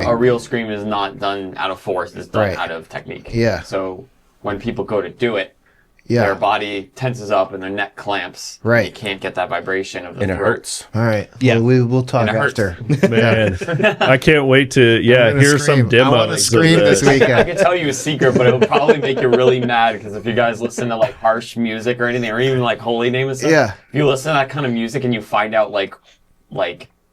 a real scream is not done out of force; it's done out of technique. Yeah. So when people go to do it, their body tenses up and their neck clamps. Right. You can't get that vibration of the and throat. it hurts. All right. Yeah, we'll talk after. Man, I can't wait to hear some demos. I want to scream this weekend. I can tell you a secret, but it'll probably make you really mad because if you guys listen to like harsh music or anything, or even like holy name and stuff, if you listen to that kind of music and you find out like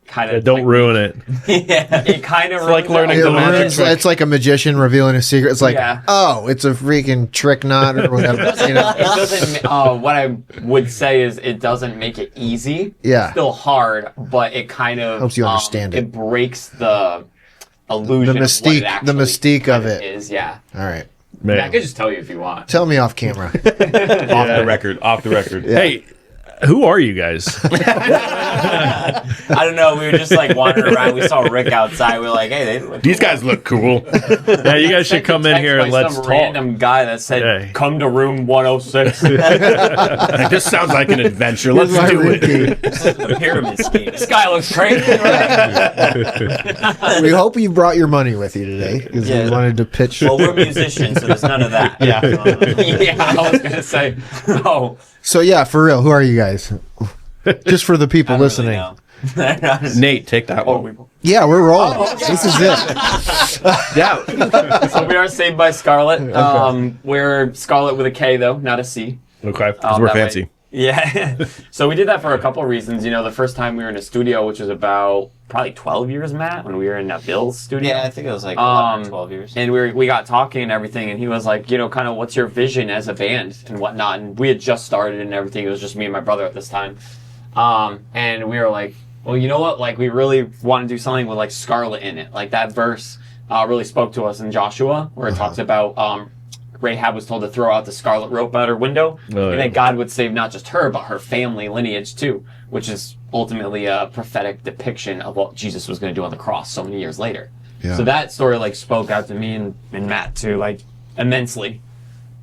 kind of don't ruin it. Yeah, it kind of like learning the magic trick. It's like a magician revealing a secret. It's like, oh, it's a freaking trick knot or whatever. It doesn't. What I would say is it doesn't make it easy. Yeah, it's still hard, but it kind of helps you understand it. It breaks the illusion, the mystique of it. Is All right. Man. I could just tell you if you want. Tell me off camera. Off the record. Yeah. Hey, who are you guys? I don't know. We were just like wandering around. We saw Rick outside. We were like, hey, these guys look cool. Yeah, you guys should come in here and let's talk. Random guy that said, come to room 106. Like, this sounds like an adventure. Let's do it. This is the pyramid scheme. This guy looks crazy. We hope you brought your money with you today because we wanted to pitch. Well, we're musicians, so there's none of that. Yeah. I was going to say, no. So, yeah, for real, who are you guys? Just for the people listening. Really Nate, take that one. Yeah, we're rolling. This is it. Yeah. So we are Saved by Skarlet. Okay. We're Scarlet with a K, though, not a C. Okay. Because we're fancy. Way. Yeah. So we did that for a couple of reasons. You know, the first time we were in a studio, which was about probably 12 years, Matt, when we were in Bill's studio. Yeah, I think it was like 11 or 12 years. And we got talking and everything, and he was like, you know, kind of what's your vision as a band and whatnot. And we had just started and everything. It was just me and my brother at this time. And we were like, well, you know what? Like, we really want to do something with like Scarlet in it. Like that verse really spoke to us in Joshua, where it talks about Rahab was told to throw out the scarlet rope out her window, and that God would save not just her, but her family lineage too, which is ultimately a prophetic depiction of what Jesus was going to do on the cross so many years later. Yeah. So that story like spoke out to me and Matt too, like immensely.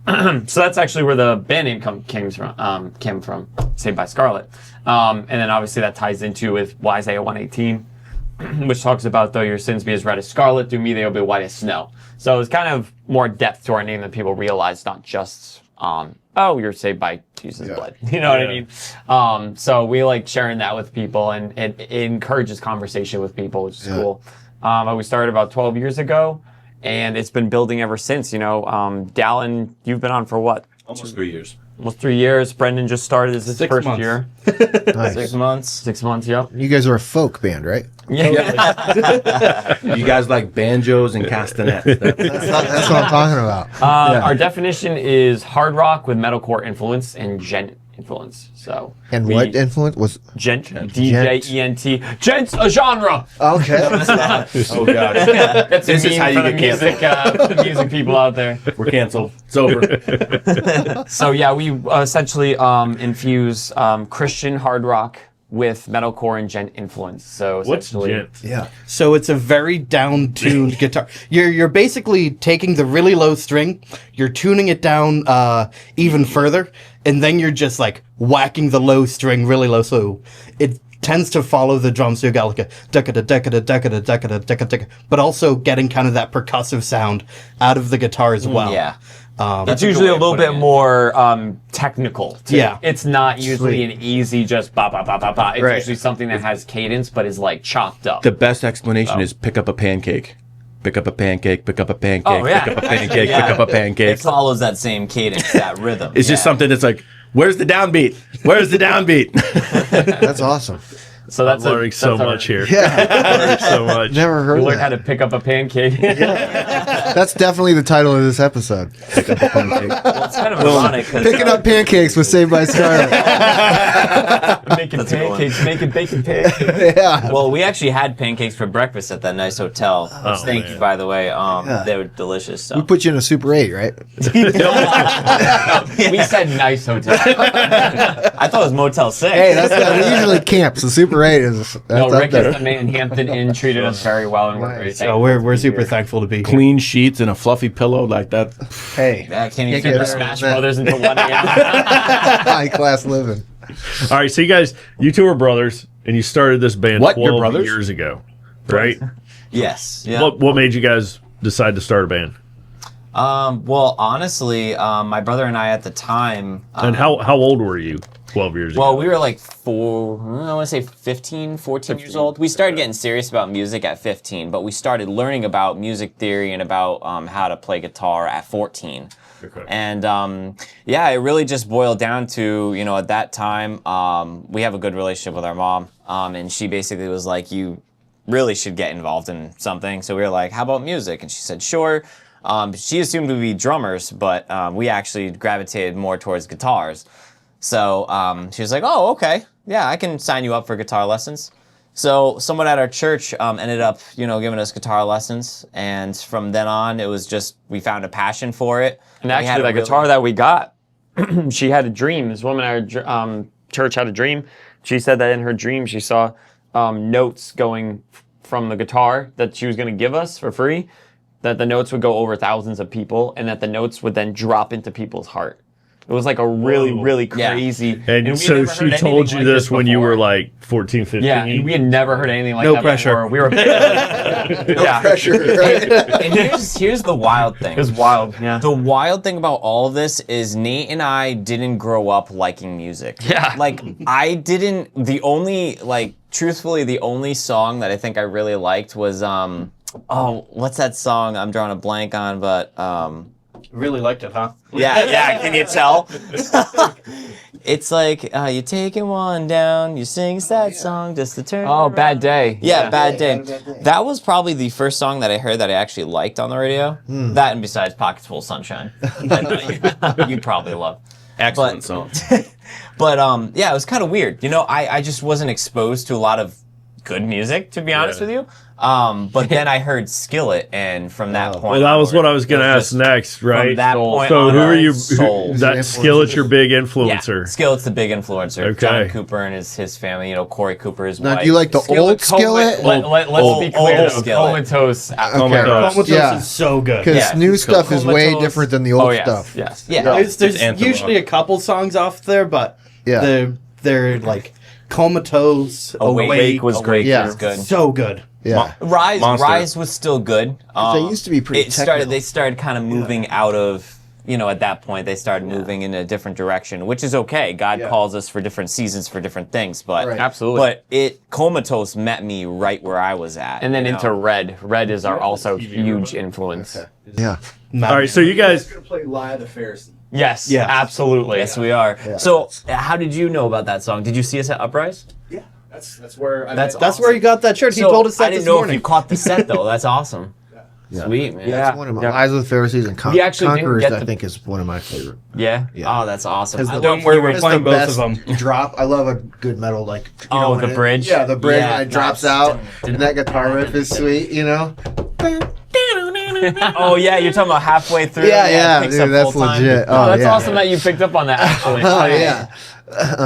So that's actually where the band name came from, Saved by Skarlet. And then obviously that ties into with Isaiah 118, which talks about, though your sins be as red as scarlet, through me they will be white as snow. So it's kind of more depth to our name than people realize, not just, you're saved by Jesus' blood. You know what I mean? So we like sharing that with people, and it encourages conversation with people, which is cool. We started about 12 years ago, and it's been building ever since. You know, Dallin, you've been on for what? Almost 3 years. Almost 3 years. Brendan just started. This is his first year. Nice. 6 months. 6 months, yep. You guys are a folk band, right? Yeah. You guys like banjos and castanets. That's what I'm talking about. Our definition is hard rock with metalcore influence and gent influence. So what influence was gent? D-J-E-N-T. Gent's a genre. Okay. Oh god. That's this is how you get music, the music people out there. We're canceled. It's over. So yeah, we essentially infuse Christian hard rock with metalcore and gent influence. So what's gent? Yeah. So it's a very down-tuned guitar. You're basically taking the really low string, you're tuning it down even further, and then you're just like whacking the low string really low. So it tends to follow the drums. So you got like a decada, but also getting kind of that percussive sound out of the guitar as well. Yeah. It's usually a little bit more technical, too. Yeah. It's not usually an easy just ba ba ba ba ba. It's usually something that has cadence but is like chopped up. The best explanation is pick up a pancake. Pick up a pancake, pick up a pancake, pick up a pancake, pick up a pancake. It follows that same cadence, that rhythm. It's just something that's like, where's the downbeat? Where's the downbeat? That's awesome. So that's learning so much here. Yeah. Learning so much. Never heard You of learn that. how to pick up a pancake. That's definitely the title of this episode. Pick up a pancake. Well, it's kind of ironic. Picking up pancakes with Saved by Skarlet. Making pancakes, making bacon pancakes. Yeah. Well, we actually had pancakes for breakfast at that nice hotel. Thank you, by the way. They were delicious. So. We put you in a Super 8, right? We said nice hotel. I thought it was Motel 6. Hey, we usually camp, so Super 8 is No, up Rick there. is the man. Hampton Inn treated us very well, and we're very Nice. thankful. So we're super thankful to be here. Clean sheets and a fluffy pillow like that. Hey, Yeah, can you Can't fit get the better Smash than that. Brothers until 1 a.m. high class living. All right, so you two are brothers, and you started this band What? You're 12 brothers? years ago, right? Yes. Yeah. What made you guys decide to start a band? Well, honestly, my brother and I at the time. And how old were you 12 years ago? Well, we were like I want to say 15, 14 years old. We started getting serious about music at 15, but we started learning about music theory and about how to play guitar at 14. Okay. And yeah, it really just boiled down to, at that time, we have a good relationship with our mom, and she basically was like, you really should get involved in something. So we were like, how about music? And she said, sure. She assumed we'd be drummers, but we actually gravitated more towards guitars. So she was like, oh, okay. Yeah, I can sign you up for guitar lessons. So someone at our church ended up, giving us guitar lessons. And from then on, it was just, we found a passion for it. And actually, the guitar that we got, she had a dream. This woman at our church had a dream. She said that in her dream, she saw notes going from the guitar that she was going to give us for free, that the notes would go over thousands of people, and that the notes would then drop into people's heart. It was like a really crazy. And so she told you this when you were like 14, 15? Yeah, and we had never heard anything like No that pressure. before. We were No pressure. Right? And here's the wild thing. It was wild, yeah. The wild thing about all of this is Nate and I didn't grow up liking music. Yeah. Like, truthfully, the only song that I think I really liked was, what's that song I'm drawing a blank on, but, Really liked it, huh? yeah, can you tell? It's like, you're taking one down, you sing a sad song just to turn Oh, around. Bad Day. Yeah, Bad Day. That was probably the first song that I heard that I actually liked on the radio. That and besides Pockets Full of Sunshine. You'd probably love. Excellent song. But yeah, it was kind of weird. I just wasn't exposed to a lot of good music, to be honest with you. But then I heard Skillet, and from that point, Well, that was what I was going to ask next, right? From that point so on, who are you? sold. That Skillet's your big Yeah, influencer. Skillet's the big influencer. Okay. John Cooper and his family. Corey Cooper, his Now, wife. do you like the old Skillet? Let's be clear, old though. Skillet. Comatose. Comatose. Yeah. is so good. Because Yeah. new stuff is way Comatose. different than the old Oh, yes, stuff. yes. Yeah. There's anthem usually a couple songs off there, but Yeah. they're like Comatose, Awake was great. Yeah. It was good. so good. Yeah. Rise was still good. They used to be pretty They started kind of moving out of, at that point they started moving in a different direction, which is okay. God calls us for different seasons for different things, but Right. Absolutely. But Comatose met me right where I was at. And then into Red. Red is our also huge influence. Yeah. All right, so you guys. Gonna play live the Pharisees. Yes, Yeah. absolutely. Yes, we are. So, how did you know about that song? Did you see us at Uprise? Yeah, that's where I That's met. That's where you got that shirt. He told us that I didn't this know morning. if you caught the set though. That's awesome. Sweet, man. That's one of my Eyes of the Pharisees and We actually didn't Conquerors, get I the- think, is one of my favorite. Yeah? Yeah. Oh, that's awesome. Because I the love one where we're hearing- It's playing the both of best them. drop. I love a good metal, like, Oh, when the bridge? Yeah, the bridge Yeah, when it drops nice. out, and that guitar riff is sweet, Oh, yeah, you're talking about halfway through. Yeah, it picks dude, up that's full time. legit. Oh, that's yeah. awesome that you picked up on that, actually. Oh, yeah.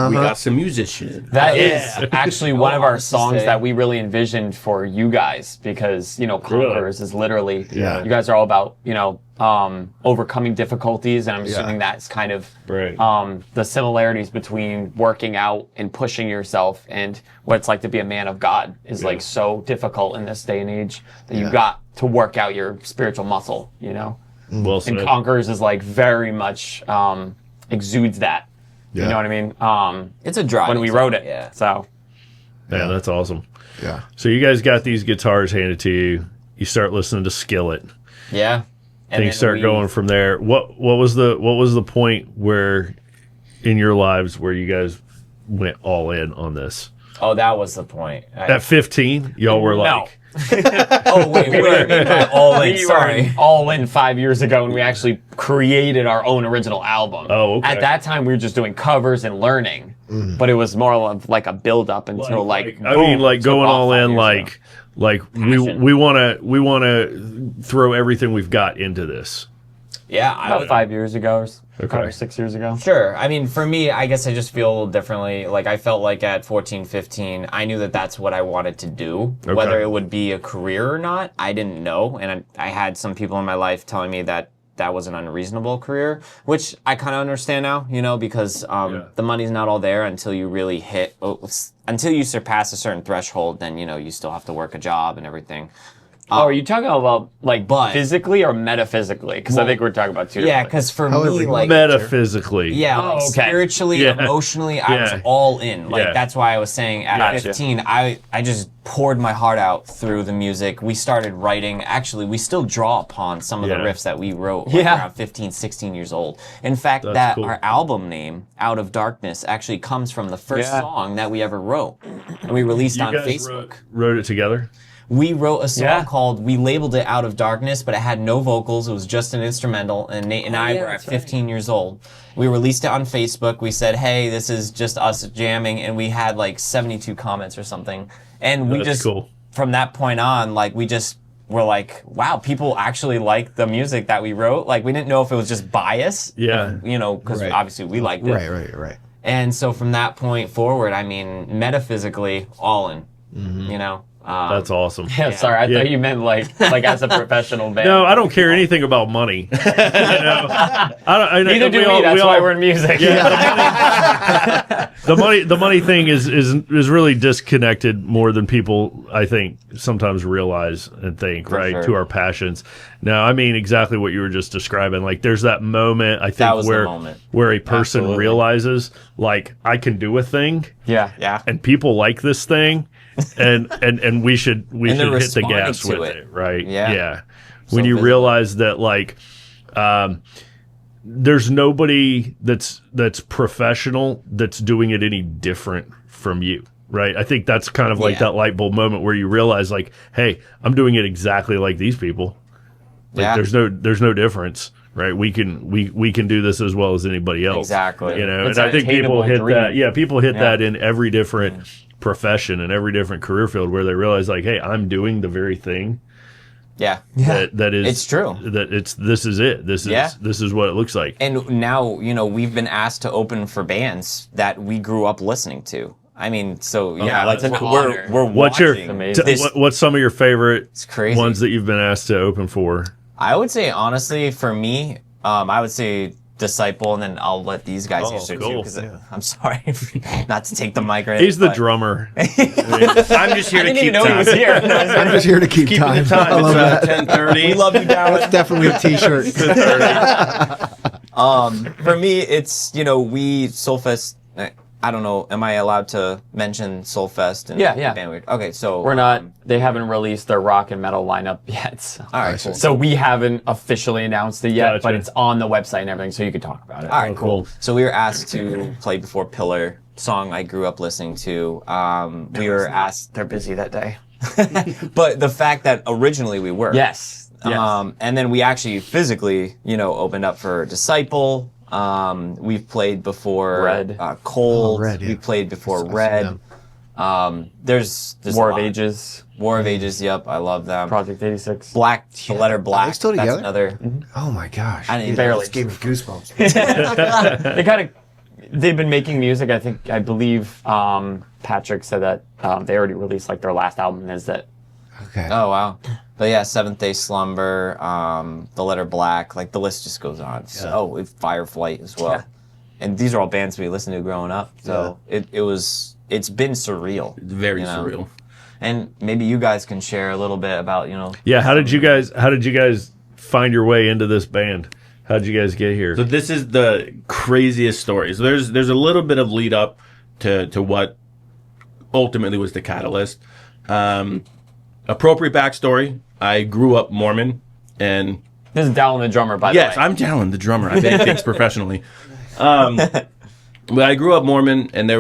We got some musicians. That is actually one of our songs that we really envisioned for you guys because, Conquerors is literally, Yeah. you guys are all about, overcoming difficulties. And I'm assuming that's kind of Right. the similarities between working out and pushing yourself and what it's like to be a man of God is like so difficult in this day and age that you've got to work out your spiritual muscle, Well said. And Conquerors is like very much exudes that. You Yeah. know what I mean? It's a drive. When we wrote it. Yeah. So Yeah, that's awesome. Yeah. So you guys got these guitars handed to you. You start listening to Skillet. Yeah. And you start going from there. What was the point where in your lives where you guys went all in on this? Oh, that was the point. At 15, y'all were like, Oh, wait, we were all in. we Sorry. were all in 5 years ago and we actually created our own original album. Oh, okay. At that time, we were just doing covers and learning. But it was more of like a build up until going took off all 5 in, years ago. like we want to throw everything we've got into this. Yeah, About 5 years ago, or Okay. or 6 years ago. Sure. I mean, for me, I guess I just feel a little differently. Like, I felt like at 14, 15, I knew that that's what I wanted to do. Okay. Whether it would be a career or not, I didn't know. And I had some people in my life telling me that that was an unreasonable career, which I kind of understand now, because the money's not all there until you really until you surpass a certain threshold, then, you still have to work a job and everything. are you talking about like but- physically or metaphysically? Because I think we're talking about two Yeah, different because for However me, you like Metaphysically. Yeah, like okay. spiritually, Yeah. emotionally, I was Yeah. all in. Like Yeah. that's why I was saying at Gotcha. 15, I just poured my heart out through the music. We started writing. Actually, we still draw upon some of the Yeah. riffs that we wrote Yeah. around 15, 16 years old. In fact, That's cool. our album name, Out of Darkness, actually comes from the first Yeah. song that we ever wrote. And we released You on guys Facebook. wrote it together? We wrote a song Yeah. called, we labeled it Out of Darkness, but it had no vocals. It was just an instrumental. And Nate and I were at 15 years old. We released it on Facebook. We said, hey, this is just us jamming. And we had like 72 comments or something. And we That's just, cool. from that point on, like we just were like, wow, people actually like the music that we wrote. Like we didn't know if it was just bias. Yeah. You know, because Right. obviously we liked it. Right. And so from that point forward, I mean, metaphysically, all in, you know. That's awesome. Yeah, sorry, I Yeah. thought you meant like as a professional band. No, I don't care anything about money. You know? Neither do we. That's why we're in music. The money thing is really disconnected more than people I think sometimes realize and think, right? sure. To our passions. Now, I mean exactly what you were just describing. Like there's that moment I think That was the where moment. where a person Absolutely. realizes like I can do a thing Yeah. Yeah. and people like this thing and we should And they're hit the responding gas to with it. it, right? Yeah. When So you visible. realize that like there's nobody that's professional that's doing it any different from you, right? I think that's kind of like Yeah. that light bulb moment where you realize like, hey, I'm doing it exactly like these people. Like Yeah. there's no difference, right? We can do this as well as anybody else. Exactly. You know, It's and I an think people attainable hit dream. that. Yeah, people hit Yeah. that in every different profession and every different career field where they realize like, hey, I'm doing the very thing Yeah. that is It's true. that this is it. This is what it looks like. And now, you know, we've been asked to open for bands that we grew up listening to. I mean, so yeah, that's an honor. we're What's your watching amazing. this- what's some of your favorite crazy. ones that you've been asked to open for? I would say honestly, for me, I would say Disciple, and then I'll let these guys Oh, answer too. cool. Because I'm sorry not to take the mic right. He's the but- drummer. I'm just here I to didn't keep even know he time. was here. I'm just here to keep time. Keeping the time. I love that. It's 10:30. We love you, Dallas. That's definitely a t-shirt. For me, it's, you know, we Soulfest. I don't know. Am I allowed to mention Soulfest? And Yeah. Bandwidth? Okay, so We're not. They haven't released their rock and metal lineup yet. So. All right, cool. So we haven't officially announced it yet, Gotcha. but it's on the website and everything, so you can talk about it. All right, cool. cool. So we were asked to play before Pillar, song I grew up listening to. We were asked, They're busy that day. but the fact that originally we were. Yes. And then we actually physically, you know, opened up for Disciple. We've played before Red. Cold. Oh, Red, yeah. We played before I've seen Red. them. There's War a of lot. Ages, War of Ages. Yep, I love them. Project 86. Black, the letter Black. still That's together? another. Oh my gosh. I didn't Barely. This gave me goosebumps. They kind of. They've been making music. I believe Patrick said that they already released like their last album. Is that? Okay. Oh wow. But yeah, Seventh Day Slumber, the letter Black, like the list just goes on. So Fireflight as well. Yeah. And these are all bands we listened to growing up. So it's been surreal. It's very you know? surreal. And maybe you guys can share a little bit about, you know. Yeah, how did you guys find your way into this band? How did you guys get here? So this is the craziest story. So there's a little bit of lead up to what ultimately was the catalyst. Appropriate backstory. I grew up Mormon, and This is Dallin the drummer, by the way. yes, I'm Talon, the drummer. I make things professionally. But I grew up Mormon, and I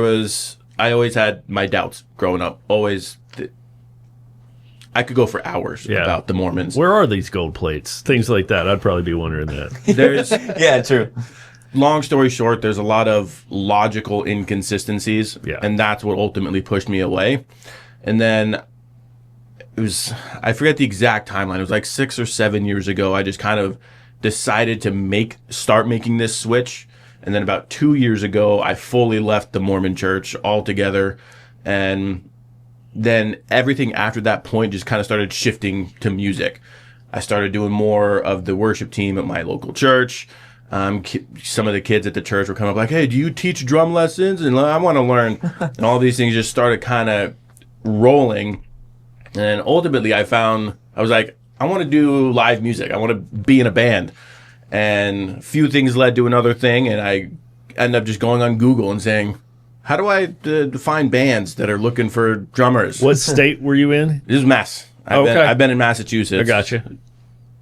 always had my doubts growing up. Always, I could go for hours about the Mormons. Where are these gold plates? Things like that. I'd probably be wondering that. There's, Yeah, true. long story short, there's a lot of logical inconsistencies, and that's what ultimately pushed me away. And then I forget the exact timeline. It was like 6 or 7 years ago. I just kind of decided to start making this switch. And then about 2 years ago, I fully left the Mormon church altogether. And then everything after that point just kind of started shifting to music. I started doing more of the worship team at my local church. Some of the kids at the church were coming up like, hey, do you teach drum lessons? And I want to learn. And all these things just started kind of rolling. And ultimately, I found I was like, I want to do live music. I want to be in a band. And a few things led to another thing, and I ended up just going on Google and saying, how do I find bands that are looking for drummers? What state were you in? This is Mass. I've been in Massachusetts. I gotcha.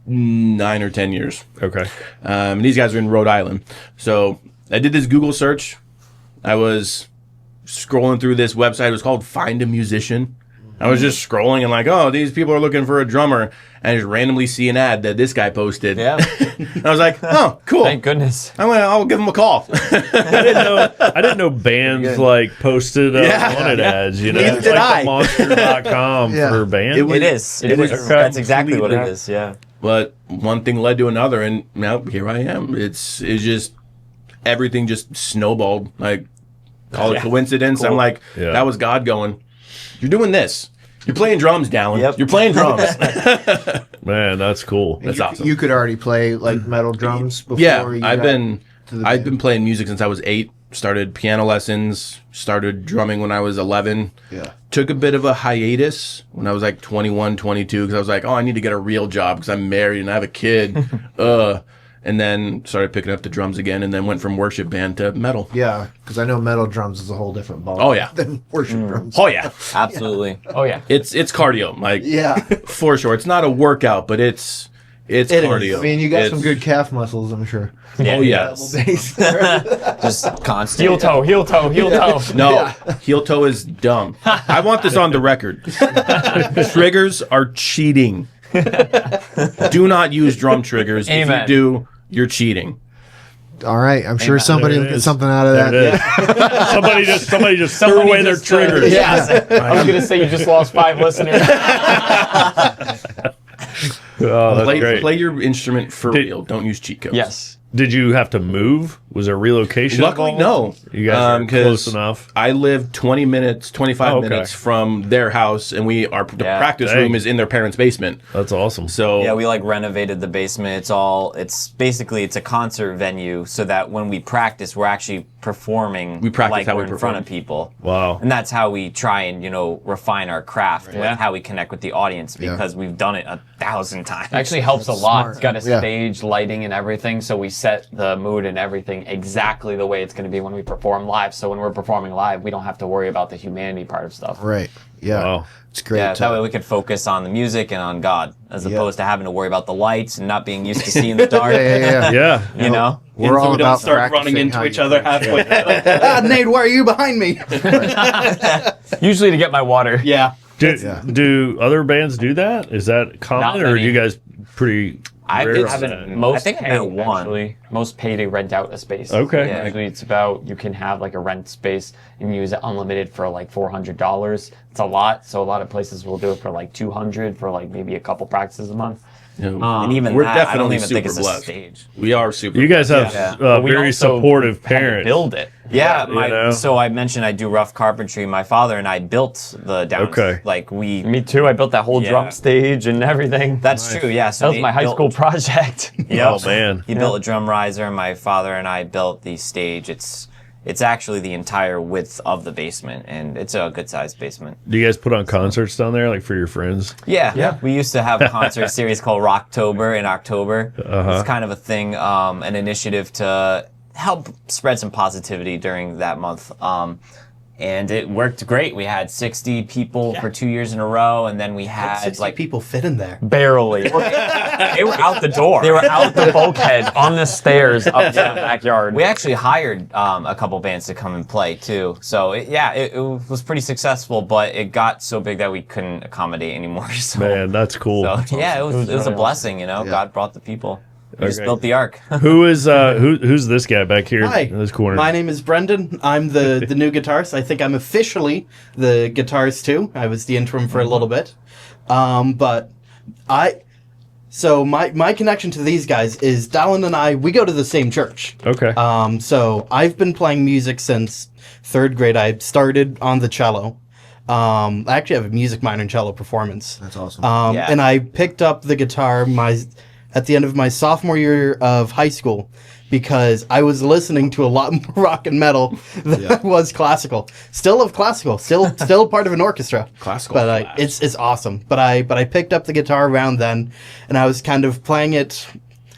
9 or 10 years. Okay. These guys are in Rhode Island. So I did this Google search. I was scrolling through this website. It was called Find a Musician. I was just scrolling and like, oh, these people are looking for a drummer. And I just randomly see an ad that this guy posted. Yeah. And I was like, oh, cool. Thank goodness. I'll give him a call. I didn't know bands like posted wanted ads. You know, Neither it's did like I. themonster.com for bands. It is. That's exactly what it completely- is. Yeah. But one thing led to another, and now here I am. It's just everything just snowballed. Like, call it coincidence. Cool. I'm like, that was God going, you're doing this. You're playing drums, Dallin. Yep. You're playing drums. Man, that's cool. That's awesome. You could already play like metal drums before. Yeah, you I've got been to the I've band. been playing music since I was 8. Started piano lessons. Started drumming when I was 11. Yeah. Took a bit of a hiatus when I was like 21, 22 because I was like, oh, I need to get a real job because I'm married and I have a kid. And then started picking up the drums again, and then went from worship band to metal. Yeah, because I know metal drums is a whole different ball. Oh, yeah. Than worship drums. Oh yeah, Absolutely. Oh yeah. it's cardio, like Yeah. for sure. It's not a workout, but it's cardio. I mean, you got some It's- good calf muscles, I'm sure. Oh yes. Just constant. Heel toe, heel toe, heel toe. No, heel toe is dumb. I want this on the record. Triggers are cheating. Do not use drum triggers. Amen. If you do, you're cheating. All right, I'm sure somebody There will it get is. something out of There that. it is. Somebody just threw away their triggers. I was gonna say you just lost 5 listeners. Oh, that's great. Play your instrument for Did- real. Don't use cheat codes. Yes. Did you have to move? Was there relocation? Luckily, involved? no. You guys are 'Cause close enough. I live 20 minutes, 25 Oh, okay. minutes from their house, and the Yeah. practice Dang. room is in their parents' basement. That's awesome. So Yeah, we like renovated the basement. It's basically it's a concert venue so that when we practice, we're actually performing. We practice like how we we're in front perform. of people. Wow. And that's how we try and refine our craft, Yeah. like how we connect with the audience because we've done it 1,000 times. Actually helps a lot. It's got a Yeah. stage, lighting, and everything, so we set the mood and everything exactly the way it's going to be when we perform live. So when we're performing live, we don't have to worry about the humanity part of stuff. Right. Yeah. Wow. It's great. Yeah, that way we could focus on the music and on God, as Yeah. opposed to having to worry about the lights and not being used to seeing the dark. Yeah. Yeah. You know? We're all we don't about start practicing running how into each you other play. halfway. Nate, why are you behind me? Usually to get my water. Yeah. Do other bands do that? Is that common, or are many. you guys pretty I rare on haven't- that? Most I think I pay, met one. actually. Most pay to rent out a space. Okay. Yeah. Usually it's about, you can have like a rent space and use it unlimited for like $400. It's a lot, so a lot of places will do it for like $200 for like maybe a couple practices a month. And even we're that, I don't definitely even think super it's a blessed. stage. We are super. You guys have Yeah. But we very also supportive had to parents. build it. Yeah, you know? so I mentioned I do rough carpentry. My father and I built the down. Okay. Like Me too. I built that whole Yeah. drum stage and everything. That's true. Yeah. So That was Nate my high built- school project. Yep. Oh man. He built a drum riser. My father and I built the stage. It's actually the entire width of the basement, and it's a good sized basement. Do you guys put on concerts down there, like for your friends? Yeah. We used to have a concert series called Rocktober in October. Uh-huh. It's kind of a thing, an initiative to help spread some positivity during that month. And it worked great. We had 60 people for 2 years in a row, and then we had 60 like people fit in there. Barely. they were out the door. They were out the bulkhead on the stairs up to the backyard. We actually hired a couple bands to come and play too. So it was pretty successful, but it got so big that we couldn't accommodate anymore. So, Man, that's cool. so yeah, it was a really blessing. God brought the people. We just Okay. built the ark. Who is who's this guy back here Hi, in this corner? my name is Brendan. I'm the new guitarist. I think I'm officially the guitarist too. I was the interim for a little bit, but my connection to these guys is Dallin and I. We go to the same church. Okay. So I've been playing music since 3rd grade. I started on the cello. I actually have a music minor in cello performance. That's awesome. Yeah. And I picked up the guitar at the end of my sophomore year of high school because I was listening to a lot more rock and metal than I was classical. Still love classical. Still part of an orchestra. Classical, but it's awesome. But I picked up the guitar around then, and I was kind of playing it.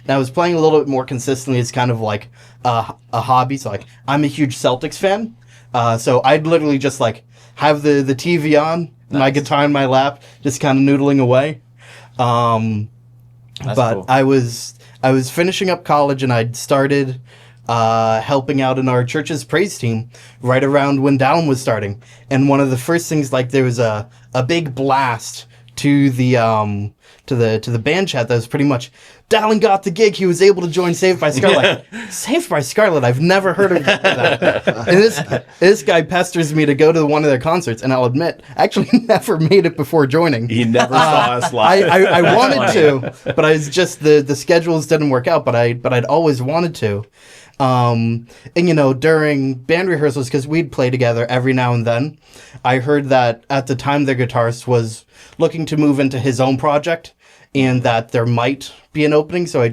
And I was playing a little bit more consistently as kind of like a hobby. So like I'm a huge Celtics fan. So I'd literally just like have the TV on, my guitar in my lap, just kind of noodling away. But cool. I was finishing up college, and I'd started helping out in our church's praise team right around when Dallin was starting. And one of the first things, like there was a big blast to the band chat that was pretty much, Dallin got the gig. He was able to join Saved by Skarlet. Saved by Skarlet? I've never heard of that. And this guy pesters me to go to one of their concerts, and I'll admit, I actually never made it before joining. He never saw us live. I wanted to, but I was just the schedules didn't work out. But I'd always wanted to. And you know, during band rehearsals, because we'd play together every now and then, I heard that at the time their guitarist was looking to move into his own project, and that there might be an opening. So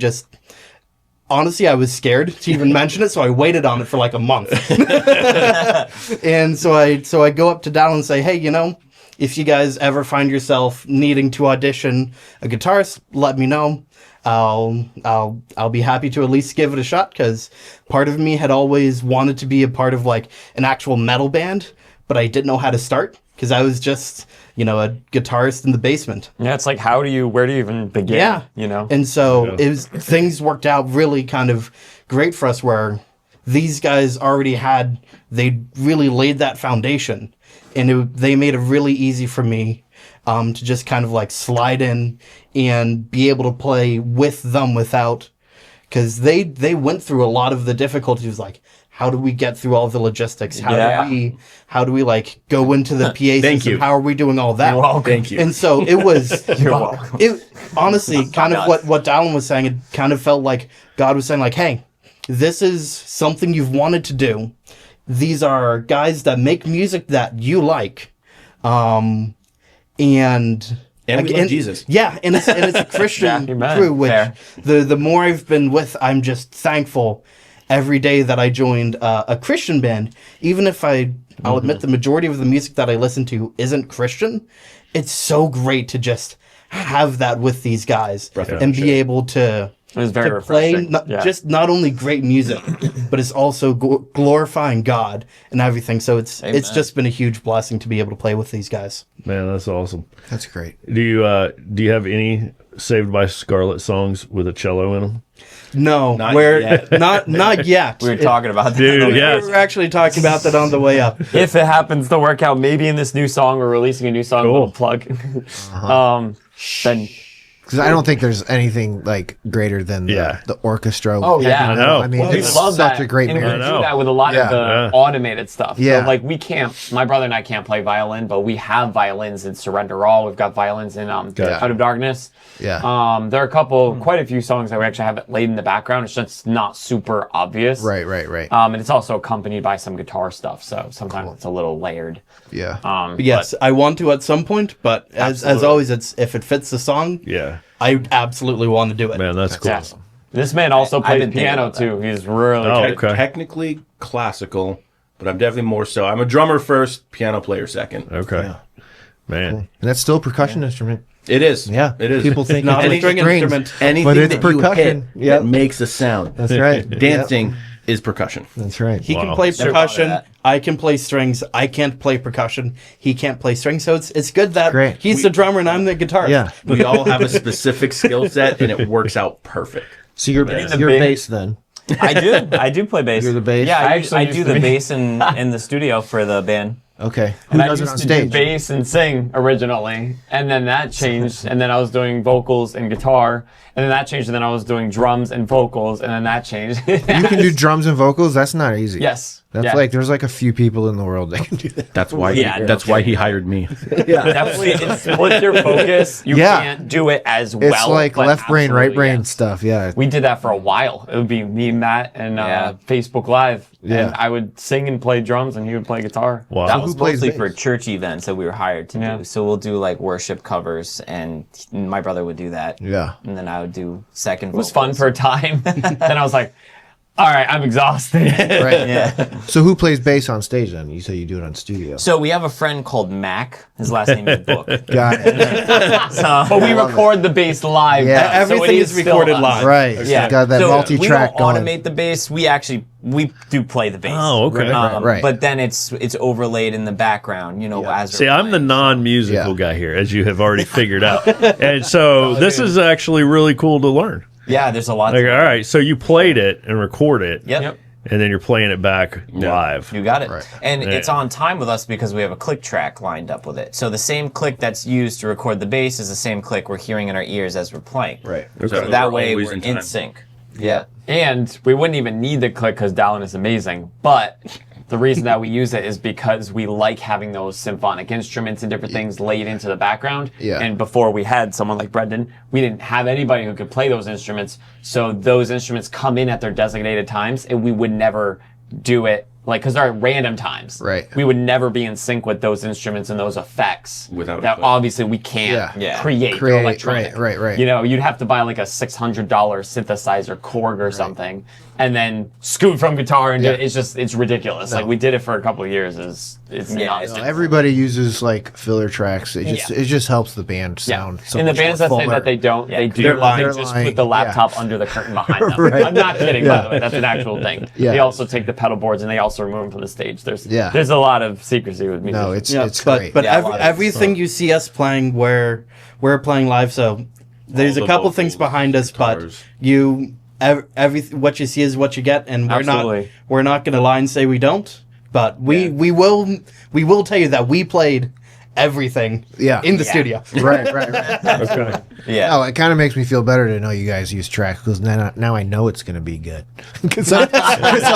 honestly, I was scared to even mention it, so I waited on it for like a month. And so I go up to Dallin and say, hey, you know, if you guys ever find yourself needing to audition a guitarist, let me know. I'll be happy to at least give it a shot, because part of me had always wanted to be a part of like an actual metal band, but I didn't know how to start because I was just, you know, a guitarist in the basement. Yeah, it's like where do you even begin? Yeah, you know. And so things worked out really kind of great for us, where these guys they really laid that foundation, and they made it really easy for me to just kind of like slide in and be able to play with them without, because they went through a lot of the difficulties, like how do we get through all the logistics? How do we like go into the PA system? How are we doing all that? You're welcome. Thank you. And so it was, You're welcome. it honestly kind of what Dallin was saying, it kind of felt like God was saying like, hey, this is something you've wanted to do. These are guys that make music that you like. And we love Jesus. Yeah, and it's a Christian crew, which the more I've been with, I'm just thankful every day that I joined a Christian band. Even if I'll admit the majority of the music that I listen to isn't Christian, it's so great to just have that with these guys and be able to It was very play refreshing. just not only great music, but it's also glorifying God and everything. So it's just been a huge blessing to be able to play with these guys. Man, that's awesome. That's great. Do you have any Saved by Skarlet songs with a cello in them? No, Not yet. not yet. We were talking about that. Dude, yes. We were actually talking about that on the way up. If it happens to work out, maybe in this new song, we're releasing a new song, Cool. little plug. Then Because I don't think there's anything like greater than the orchestra. Oh, yeah. I know. I mean, we it's love such that. a great and we band. do that with a lot of the automated stuff. Yeah. So, like, we can't, my brother and I can't play violin, but we have violins in Surrender All. We've got violins in Out of Darkness. Yeah. There are quite a few songs that we actually have it laid in the background. It's just not super obvious. Right. And it's also accompanied by some guitar stuff. So sometimes it's a little layered. Yeah. Yes, I want to at some point, but as always, it's if it fits the song. Yeah. I absolutely want to do it. Man, that's cool. Awesome. This man also I've plays been thinking piano about too. He's really good. Okay. Technically classical, but I'm definitely more so. I'm a drummer first, piano player second. Okay. Man. And that's still a percussion instrument. It is. Yeah. It is. People think Not it's a string strings, instrument. Anything but it's that you percussion. hit that makes a sound. That's right. Dancing is percussion. That's right. He can Wow. play Sure percussion. about that. I can play strings. I can't play percussion. He can't play strings. So it's good that Great. he's the drummer and I'm the guitarist. Yeah. We all have a specific skill set, and it works out perfect. So you're bass then. I do play bass. You're the bass? Yeah, I I actually do used the to be- bass in the studio for the band. Okay. Who And I does it used on to do stage? bass and sing originally, and then that changed, and then I was doing vocals and guitar, and then that changed, and then I was doing drums and vocals, and then that changed. You can do drums and vocals. That's not easy. Yes. That's like there's like a few people in the world that can do that. That's why. Yeah, That's why he hired me. Definitely, it splits your focus. You can't do it as well. It's like but left brain, right absolutely, brain stuff. Yeah. We did that for a while. It would be me, Matt, and Facebook Live. Yeah. And I would sing and play drums, and he would play guitar. Wow. That who was plays mostly bass? for church events that we were hired to do. So we'll do like worship covers, and my brother would do that. Yeah. And then I would do second. It was fun for a time. Then I was like, all right, I'm exhausted. Right. Yeah. So who plays bass on stage then? You say you do it on studio. So we have a friend called Mac. His last name is Book. Got it. So But we record the bass live. Yeah. so Everything it is still recorded us. live. Right. yeah, Got that so multi-track we don't going. automate the bass. We do play the bass. Oh, okay. Right. But then it's overlaid in the background, you know, as See, we're I'm the playing. non-musical Yeah. guy here, as you have already figured out. And so this is actually really cool to learn. Yeah, there's a lot. Like, all right, so you played it and record it, Yep. and then you're playing it back live. You got it. Right. And Yeah. it's on time with us because we have a click track lined up with it. So the same click that's used to record the bass is the same click we're hearing in our ears as we're playing. Right. So that way always we're in in time. sync. Yeah. And we wouldn't even need the click because Dallin is amazing. But the reason that we use it is because we like having those symphonic instruments and different things laid into the background. Yeah. And before we had someone like Brendan, we didn't have anybody who could play those instruments. So those instruments come in at their designated times, and we would never do it like because there are random times. Right. We would never be in sync with those instruments and those effects Without a that click. obviously we can't Yeah. create. Create, electronic. right. You know, you'd have to buy like a $600 synthesizer Korg or something, and then scoot from guitar and do Yeah. it. It's ridiculous. Like we did it for a couple of years. It's nuts. Everybody uses like filler tracks. It just helps the band sound. So and the much bands more that say fuller. that they don't, they do. they're lying. They They're just lying, put the laptop under the curtain behind them. Right. I'm not kidding, by the way. That's an actual thing. Yeah. They also take the pedal boards and they also remove them from the stage. There's a lot of secrecy with music. No, it's but great. but Yeah, a lot of everything you see us playing, we're playing live. So there's All a the couple things vocals, behind us, guitars. but what you see is what you get, and Absolutely. we're not going to lie and say we don't. But we will tell you that we played everything in the studio. right. Okay. Yeah. Oh, it kind of makes me feel better to know you guys use tracks because now I know it's going to be good. Because some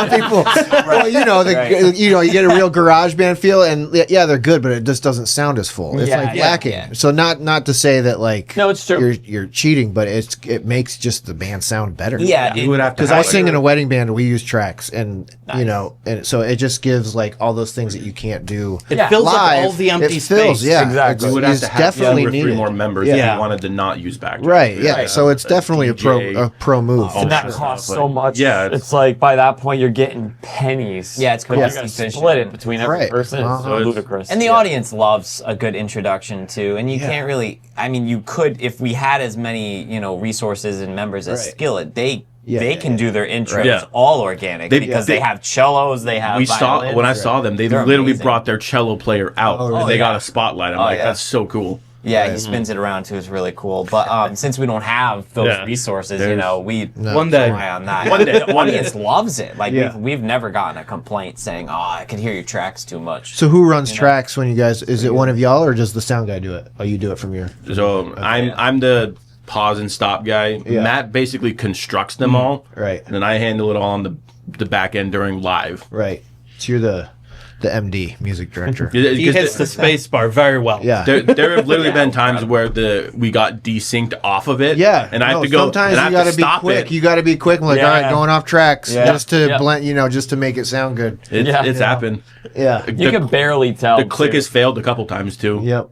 people, well, you get a real garage band feel, and yeah, they're good, but it just doesn't sound as full. It's like lacking. Yeah. So not to say that like No, it's true. You're cheating, but it makes just the band sound better. Yeah. You would have to Because have I like- sing in a wedding band, and we use tracks, and and so it just gives like all those things that you can't do. It fills live. up all the empty It fills, space. yeah, Exactly. You would It's have to have definitely two or three needed. more members Yeah. if Yeah. you wanted to not use backdrops. Right, yeah. Right. So it's definitely a DJ. pro move. and that sure. costs But- so much. yeah, it's like by that point you're getting pennies. Yeah, it's but you cost gotta efficient. split it between every Right. person. It's Uh-huh. ludicrous. And the audience loves a good introduction too. And you can't really, I mean, you could, if we had as many, resources and members as Right. Skillet, they Yeah, can do their intros Yeah. all organic because they have cellos, they have We saw violins. when I saw them, they They're literally amazing. brought their cello player out. Oh, and they yeah. got a spotlight. I'm like, yeah. that's so cool. Yeah, he spins it around too. It's really cool. But since we don't have those Yeah. resources, There's- we One day. rely on that. One day. The audience loves it. Like Yeah. we've never gotten a complaint saying, "Oh, I could hear your tracks too much." So who runs tracks when you guys? Is it one of y'all, or does the sound guy do it? Oh, you do it from your. So I'm the pause and stop guy. Yeah. Matt basically constructs them all. Right. And then I handle it all on the back end during live. Right. So you're the MD, music director. He hits the space bar very well. Yeah. There have literally been times where we got desynced off of it. Yeah, and I have no, to go. Sometimes and I you have got to to be stop quick. it. You got to be quick. I'm like, all right, Yeah. going off tracks Yeah. just to Yep. blend, just to make it sound good. It's happened. Yeah. you the- can barely tell. The click too. has failed a couple times too. Yep.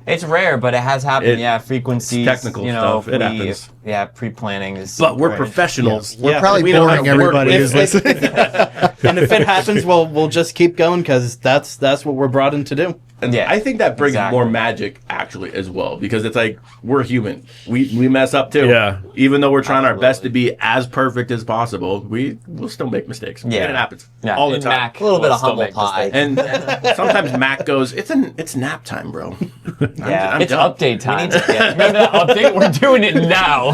It's rare, but it has happened. It- Frequencies, technical stuff. It happens. Pre-planning is. But we're great. professionals. We're Yeah, probably we don't boring have to work everybody with who's it. listening. And if it happens, we'll just keep going because that's what we're brought in to do. And Yeah, I think that brings exactly. more magic actually as well because it's like we're human. We mess up too. Yeah. Even though we're trying our best to be as perfect as possible, we'll still make mistakes. Yeah. And it happens Yeah, all the and time. Mac A little bit will of still humble make pie. mistakes. And sometimes Mac goes, it's nap time, bro. Yeah. I'm It's done. update time. need to- yeah. Remember that update? We're doing it now.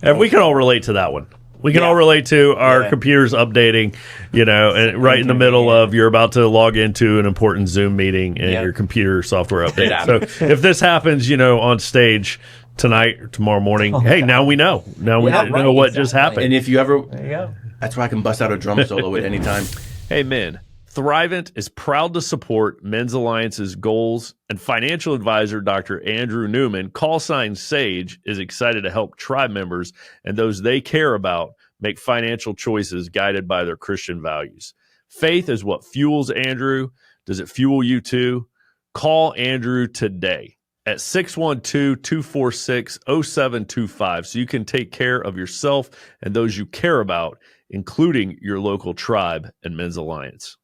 And we can all relate to that one. We can all relate to our Yeah. computers updating, and right in the middle of you're about to log into an important Zoom meeting and Yep. your computer software updates. happens. So if this happens, on stage tonight or tomorrow morning, hey, now we know. Now we Yeah, know right, what just exactly. happened. And if you ever There you go. That's why I can bust out a drum solo at any time. Hey, men. Thrivent is proud to support Men's Alliance's goals, and financial advisor Dr. Andrew Newman, call sign Sage, is excited to help tribe members and those they care about make financial choices guided by their Christian values. Faith is what fuels Andrew. Does it fuel you too? Call Andrew today at 612-246-0725 so you can take care of yourself and those you care about, including your local tribe and Men's Alliance.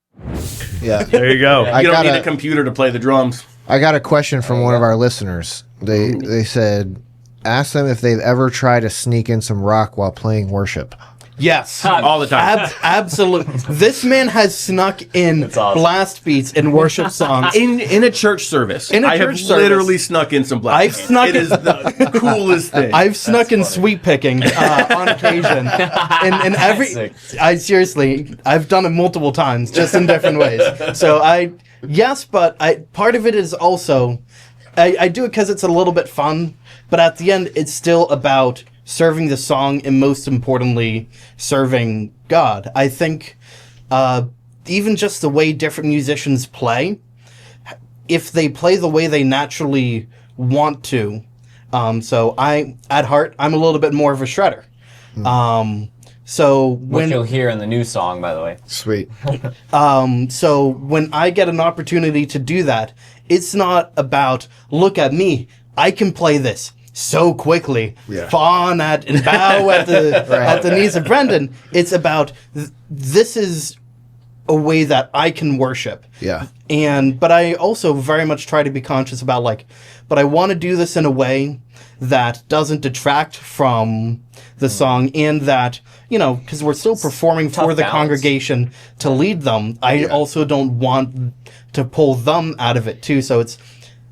Yeah. There you go. You don't need a computer to play the drums. I got a question from one of our listeners. They said, ask them if they've ever tried to sneak in some rock while playing worship. Yes. All the time. Absolutely. This man has snuck in awesome. blast beats in worship songs. In a church service. In a I church have service. literally snuck in some black I've beats. snuck It is the coolest thing. I've snuck in sweet picking on occasion. And every I've done it multiple times, just in different ways. So part of it is also I do it because it's a little bit fun, but at the end it's still about serving the song and most importantly serving God. I think even just the way different musicians play, if they play the way they naturally want to, so at heart I'm a little bit more of a shredder. So Which you'll hear in the new song, by the way. Sweet. So when I get an opportunity to do that, it's not about, look at me, I can play this so quickly, fawn at and bow at the knees of Brendan. It's about, this is a way that I can worship. Yeah. But I also very much try to be conscious about but I want to do this in a way that doesn't detract from the song, and that, because we're still performing for the balance. Congregation to lead them, I also don't want to pull them out of it too. So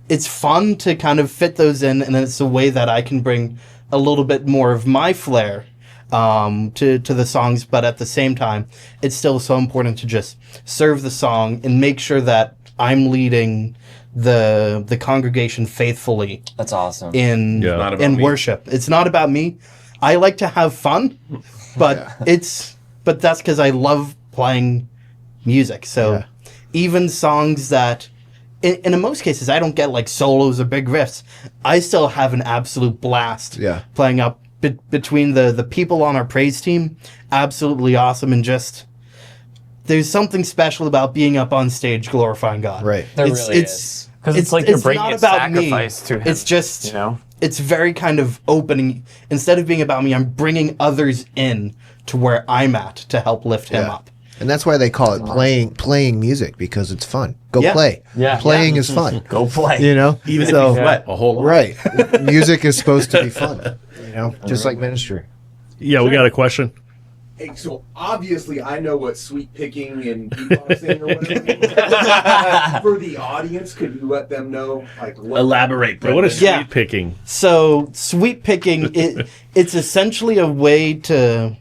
it's fun to kind of fit those in, and it's a way that I can bring a little bit more of my flair to the songs, but at the same time, it's still so important to just serve the song and make sure that I'm leading the congregation faithfully. That's awesome. In Not about in me. worship. It's not about me. I like to have fun, but but that's because I love playing music. So even songs that, and in most cases, I don't get solos or big riffs. I still have an absolute blast playing up between the people on our praise team. Absolutely awesome, and just there's something special about being up on stage glorifying God. Right. There really is. Because it's like you're bringing not a about me. sacrifice to him. It's just, you know? It's very kind of opening. Instead of being about me, I'm bringing others in to where I'm at to help lift him up. And that's why they call it playing music, because it's fun. Go play. Yeah. Playing is fun. Go play. Even if you sweat a whole lot. Right. Music is supposed to be fun. Just like ministry. Yeah, we got a question. Hey, so obviously I know what sweet picking and beatboxing or whatever means. For the audience, could you let them know what Elaborate, bro. What is sweet Yeah. picking? So sweet picking, it's essentially a way to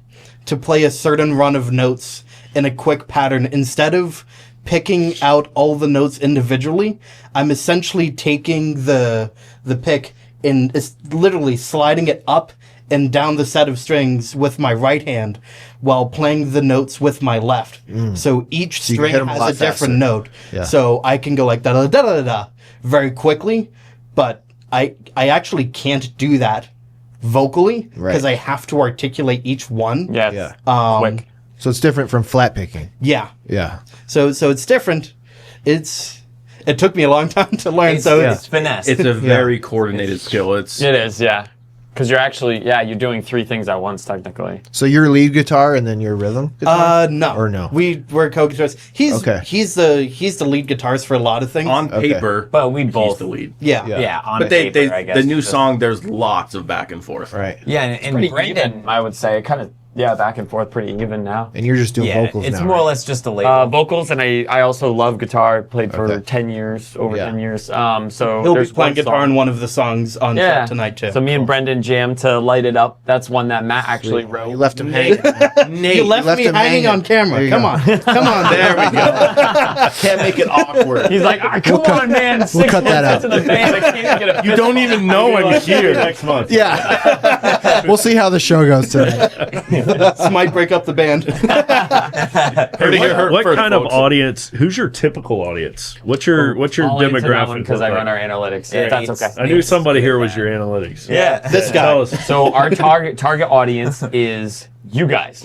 play a certain run of notes in a quick pattern. Instead of picking out all the notes individually, I'm essentially taking the pick and it's literally sliding it up and down the set of strings with my right hand while playing the notes with my left. So each you can hit string 'em a has lot a different faster. note. Yeah. So I can go da da da da da very quickly, but I actually can't do that vocally because Right. I have to articulate each one. Yeah. Quick. So it's different from flat picking. Yeah. Yeah. So it's different. It took me a long time to learn. It's finesse. It's a very coordinated skill. It is, yeah. Because you're actually, you're doing three things at once, technically. So your lead guitar and then your rhythm guitar? no. Or no? We're co-guitarists. He's the lead guitarist for a lot of things. On paper, but we he's both. the lead. yeah. Yeah, on But paper, I guess. the new song, there's lots of back and forth. Right. Yeah, and Pretty Brendan. even, I would say. Kind of, back and forth, pretty even now. And you're just doing Yeah, vocals it's now, more or right? less just a label. Vocals, and I also love guitar. Played for Okay. 10 years, over Yeah. 10 years. So He'll be there's playing one guitar song. in one of the songs on set tonight too. So me and Brendan jammed to Light It Up. That's one that Matt actually wrote. You left him hanging. You left me him hanging hanging. on camera. There you Come go. on. Come on. There we go. Can't make it awkward. He's like, come on, man. we'll cut that out. To the band. I can't even get a You don't even know I'm here next month. Yeah. We'll see how the show goes today. This might break up the band. What kind of audience? Who's your typical audience? What's your demographic? Because I run our analytics. Yeah, If that's okay. I knew somebody here was your analytics. Yeah. This guy. Tell us. So our target audience is you guys.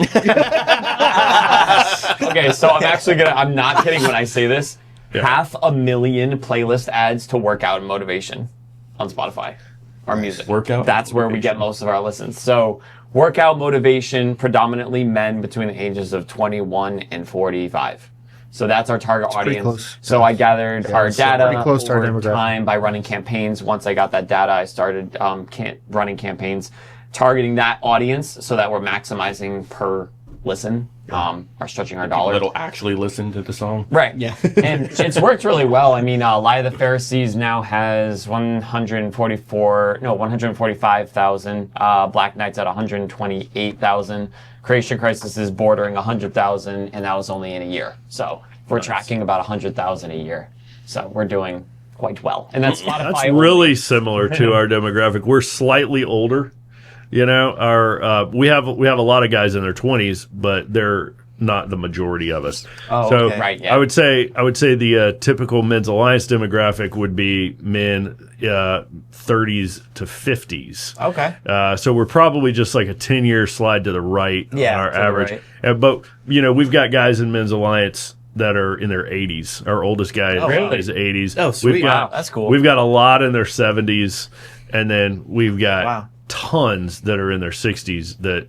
Okay, so I'm not kidding when I say this. Yeah. 500,000 playlist ads to workout and motivation on Spotify. Our music. Workout? That's where we get most of our listens. So workout, motivation, predominantly men between the ages of 21 and 45. So that's our target pretty audience. close. So I gathered our so data pretty close to our over demographic. time by running campaigns. Once I got that data, I started running campaigns targeting that audience so that we're maximizing per listen, are stretching our dollar. That'll actually listen to the song. Right. Yeah. And it's worked really well. I mean, Lie of the Pharisees now has 145,000. Black Knight's at 128,000. Creation Crisis is bordering 100,000, and that was only in a year. So we're tracking about 100,000 a year. So we're doing quite well. And that's Spotify. That's really similar to our demographic. We're slightly older. You know, we have a lot of guys in their 20s, but they're not the majority of us. Oh, so okay. Right, yeah. I would say the typical Men's Alliance demographic would be men 30s to 50s. Okay. So we're probably just like a 10-year slide to the right Yeah, on our to the average. right. But you know, we've got guys in Men's Alliance that are in their 80s. Our oldest guy really? is 80s. Oh, sweet. We've got, Wow, that's cool. We've got a lot in their 70s, and then we've got Wow. tons that are in their 60s that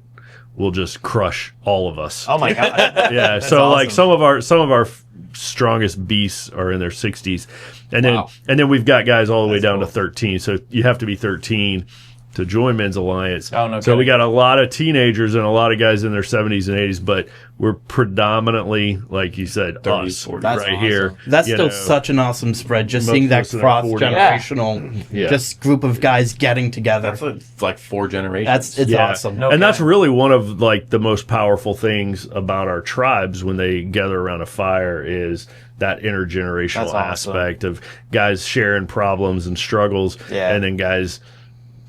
will just crush all of us. Oh my god. Yeah, That's so like awesome. some of our strongest beasts are in their 60s, and Wow. then we've got guys all the way That's down cool. to 13. So you have to be 13 to join Men's Alliance. Oh, no So we kidding. got a lot of teenagers and a lot of guys in their 70s and 80s, but we're predominantly, like you said, 30s, us 40s. That's right awesome. here. That's you still know. such an awesome spread. Just Most seeing that of us are 40. cross-generational, Yeah. just group of guys getting together. It's like 4 generations. It's Yeah. awesome. No And that's kidding. really one of like the most powerful things about our tribes when they gather around a fire is that intergenerational That's awesome. aspect of guys sharing problems and struggles, Yeah. and then guys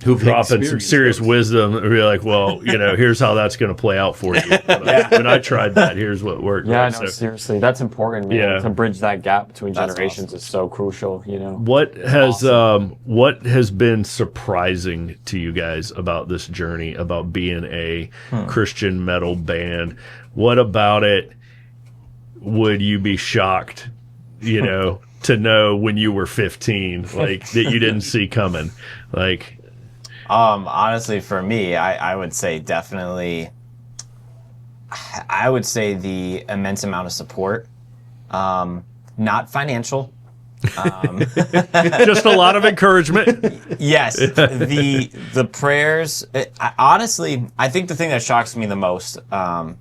Who've dropping some experienced serious those. wisdom and be like, well, you know, here's how that's going to play out for you. When I tried that, here's what worked. Yeah, right? no, So seriously. That's important, man. Yeah. To bridge that gap between That's generations is so crucial, you know. what has been surprising to you guys about this journey about being a Christian metal band? What about it would you be shocked, you know, to know when you were 15, like that you didn't see coming? Like, Honestly, for me, I would say definitely. I would say the immense amount of support, not financial. just a lot of encouragement. Yes, the prayers. Honestly, I think the thing that shocks me the most, to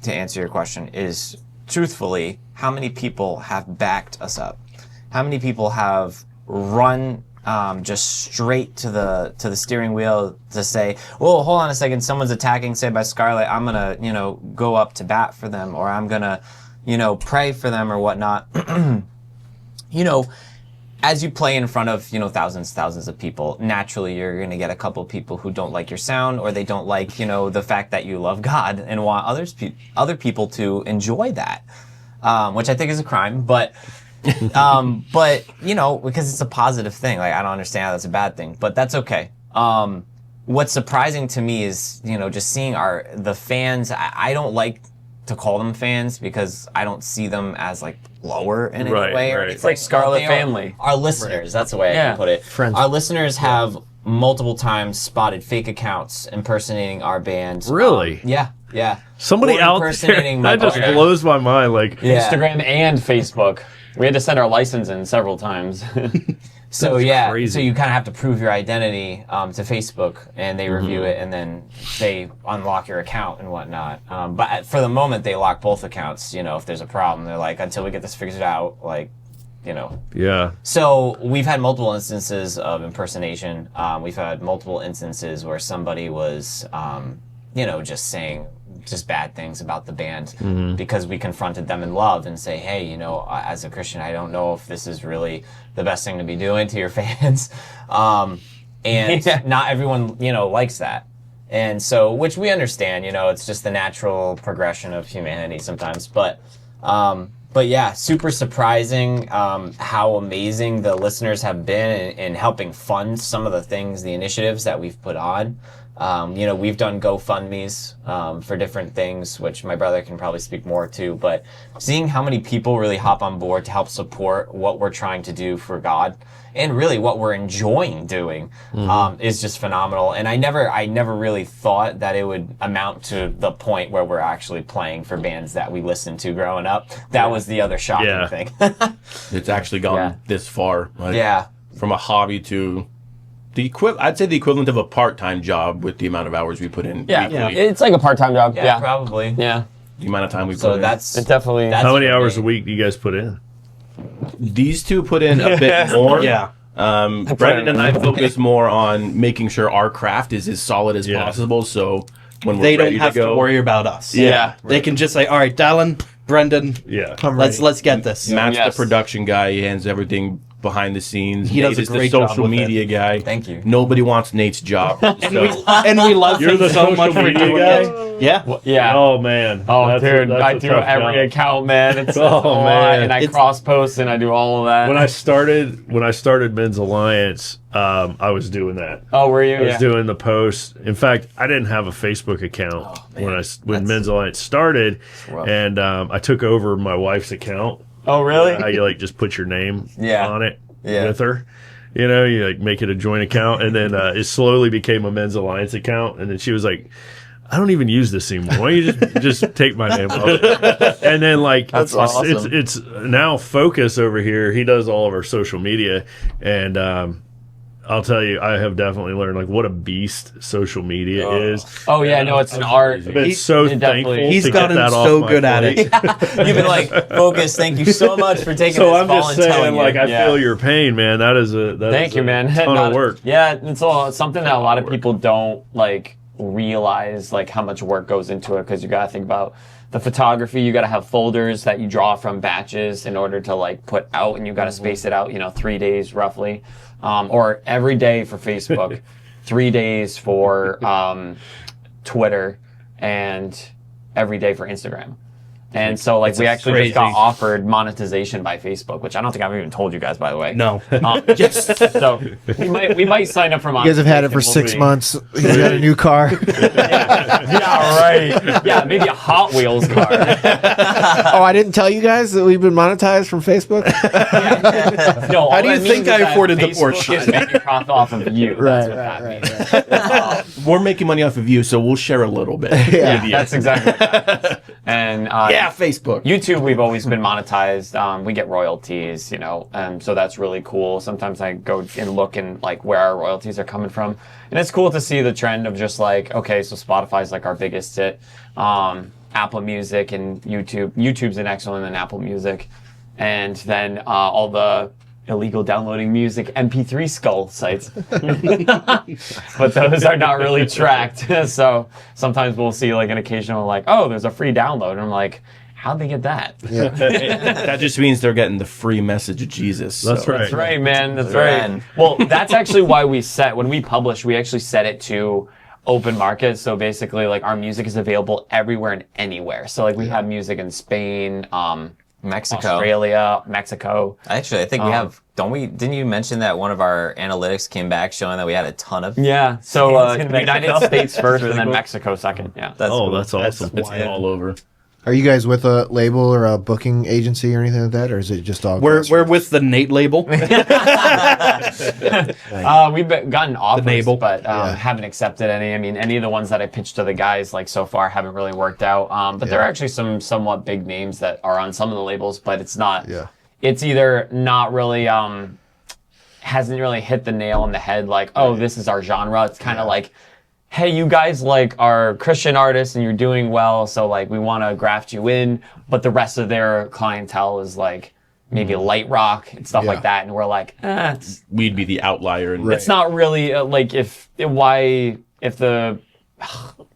answer your question, is truthfully how many people have backed us up, how many people have run just straight to the steering wheel to say, "Whoa, hold on a second, someone's attacking Saved by Skarlet. I'm gonna go up to bat for them, or I'm gonna pray for them or whatnot." As you play in front of thousands of people, naturally you're going to get a couple people who don't like your sound, or they don't like the fact that you love God and want other people to enjoy that, which I think is a crime. But because it's a positive thing. Like, I don't understand how that's a bad thing, but that's okay. What's surprising to me is just seeing the fans. I don't like to call them fans because I don't see them as like lower in any Right, way. Or right. anything. It's like Scarlet They are family. Our listeners, that's the way I Yeah. can put it. Friends. Our listeners have multiple times spotted fake accounts impersonating our band. Really? Yeah. Somebody Or out there, impersonating my that just brother. blows my mind. Like, Yeah. Instagram and Facebook. We had to send our license in several times. So That's yeah, crazy. so you kind of have to prove your identity to Facebook, and they review it, and then they unlock your account and whatnot. But for the moment, they lock both accounts. If there's a problem, they're like, until we get this figured out, yeah. So we've had multiple instances of impersonation. We've had multiple instances where somebody was, just saying just bad things about the band because we confronted them in love and say, hey, as a Christian, I don't know if this is really the best thing to be doing to your fans. And Yeah. not everyone, likes that. And so, which we understand, you know, it's just the natural progression of humanity sometimes. But yeah, super surprising how amazing the listeners have been in helping fund some of the things, the initiatives that we've put on. You know, we've done GoFundMes for different things, which my brother can probably speak more to. But seeing how many people really hop on board to help support what we're trying to do for God, and really what we're enjoying doing, is just phenomenal. And I never really thought that it would amount to the point where we're actually playing for bands that we listened to growing up. That was the other shocking thing. It's actually gone this far. Like, Yeah. From a hobby to I'd say the equivalent of a part-time job with the amount of hours we put in. weekly. It's like a part-time job. Yeah, probably. Yeah. The amount of time we put So in. that's It definitely. that's How many for hours me. a week do you guys put in? These two put in a bit more. Yeah. Brendan and I focus more on making sure our craft is as solid as possible. So when we're They ready don't have to go, to worry about us. Yeah. They can just say, all right, Dallin, Brendan, Yeah. let's get this. Matt's Yes. the production guy. He hands everything behind the scenes. He does Nate a is great the job social with it. media guy. Thank you. Nobody wants Nate's job. So. And we love You're him the so much social for media doing guy? it. Yeah. Yeah. Oh man. Oh, That's a- dude, that's I a do tough every job. account, man. It's Oh, a lot, man. and I It's- cross post and I do all of that. When I started Miz Alliance, I was doing that. oh, were you? I was doing the posts. In fact, I didn't have a Facebook account when Men's Alliance started, rough. and I took over my wife's account. Oh, really? How you like just put your name Yeah. on it Yeah. with her. You know, you like make it a joint account, and then it slowly became a Men's Alliance account. And then she was like, "I don't even use this anymore. Why don't you just take my name off?" And then like That's awesome. it's now Focus over here. He does all of our social media, and I'll tell you, I have definitely learned like what a beast social media is. Oh, yeah, no, it's an art. I've been so it definitely- thankful. He's to gotten get that off so my good at plate. it. You've been like, Focus, thank you so much for taking So this I'm ball just and telling saying, you. like, I Yeah. feel your pain, man. That is Thank you, man. ton of work. Yeah, it's something that a lot of people don't like realize like how much work goes into it, because you got to think about the photography. You got to have folders that you draw from batches in order to like put out, and you got to space it out, 3 days roughly, or every day for Facebook, 3 days for Twitter, and every day for Instagram. And so, like, we actually just got offered monetization by Facebook, which I don't think I've even told you guys, by the way. No. So we might sign up for You monetization. guys have had it for 6 months. You got a new car. Yeah, right. Yeah, maybe a Hot Wheels car. Oh, I didn't tell you guys that we've been monetized from Facebook. No, all How do you that think means I is that afforded the Facebook Porsche? is making profit off of you. That's what that means. We're making money off of you, so we'll share a little bit. Yeah, that's exactly what that is. And Yeah, Facebook. YouTube, we've always been monetized. We get royalties, and so that's really cool. Sometimes I go and look and like where our royalties are coming from, and it's cool to see the trend of just like, okay, so Spotify's like our biggest hit, Apple Music and YouTube. YouTube's the next one, and then Apple Music, and then all the illegal downloading music MP3 skull sites. But those are not really tracked. So sometimes we'll see like an occasional like, oh, there's a free download. And I'm like, how'd they get that? That just means they're getting the free message of Jesus. That's right. That's right, man. That's Right. right. Well, that's actually why when we publish, we actually set it to open market. So basically like our music is available everywhere and anywhere. So like we have music in Spain, Mexico. Australia, Mexico. Actually, I think we have. Didn't you mention that one of our analytics came back showing that we had a ton of? Yeah. So in United Mexico. States first, and then cool. Mexico second. Yeah. That's cool. That's awesome. It's all over. Are you guys with a label or a booking agency or anything like that, or is it just all? We're with the Nate label. We've gotten offers, Nabel. but haven't accepted any. I mean, any of the ones that I pitched to the guys like so far haven't really worked out. But there are actually some somewhat big names that are on some of the labels, but it's not. Yeah. It's either not really hasn't really hit the nail on the head. Like, oh, this is our genre. It's kind of like, hey, you guys like are Christian artists and you're doing well, so like we want to graft you in, but the rest of their clientele is like maybe light rock and stuff like that, and we're like, We'd be the outlier. And it's not really like if the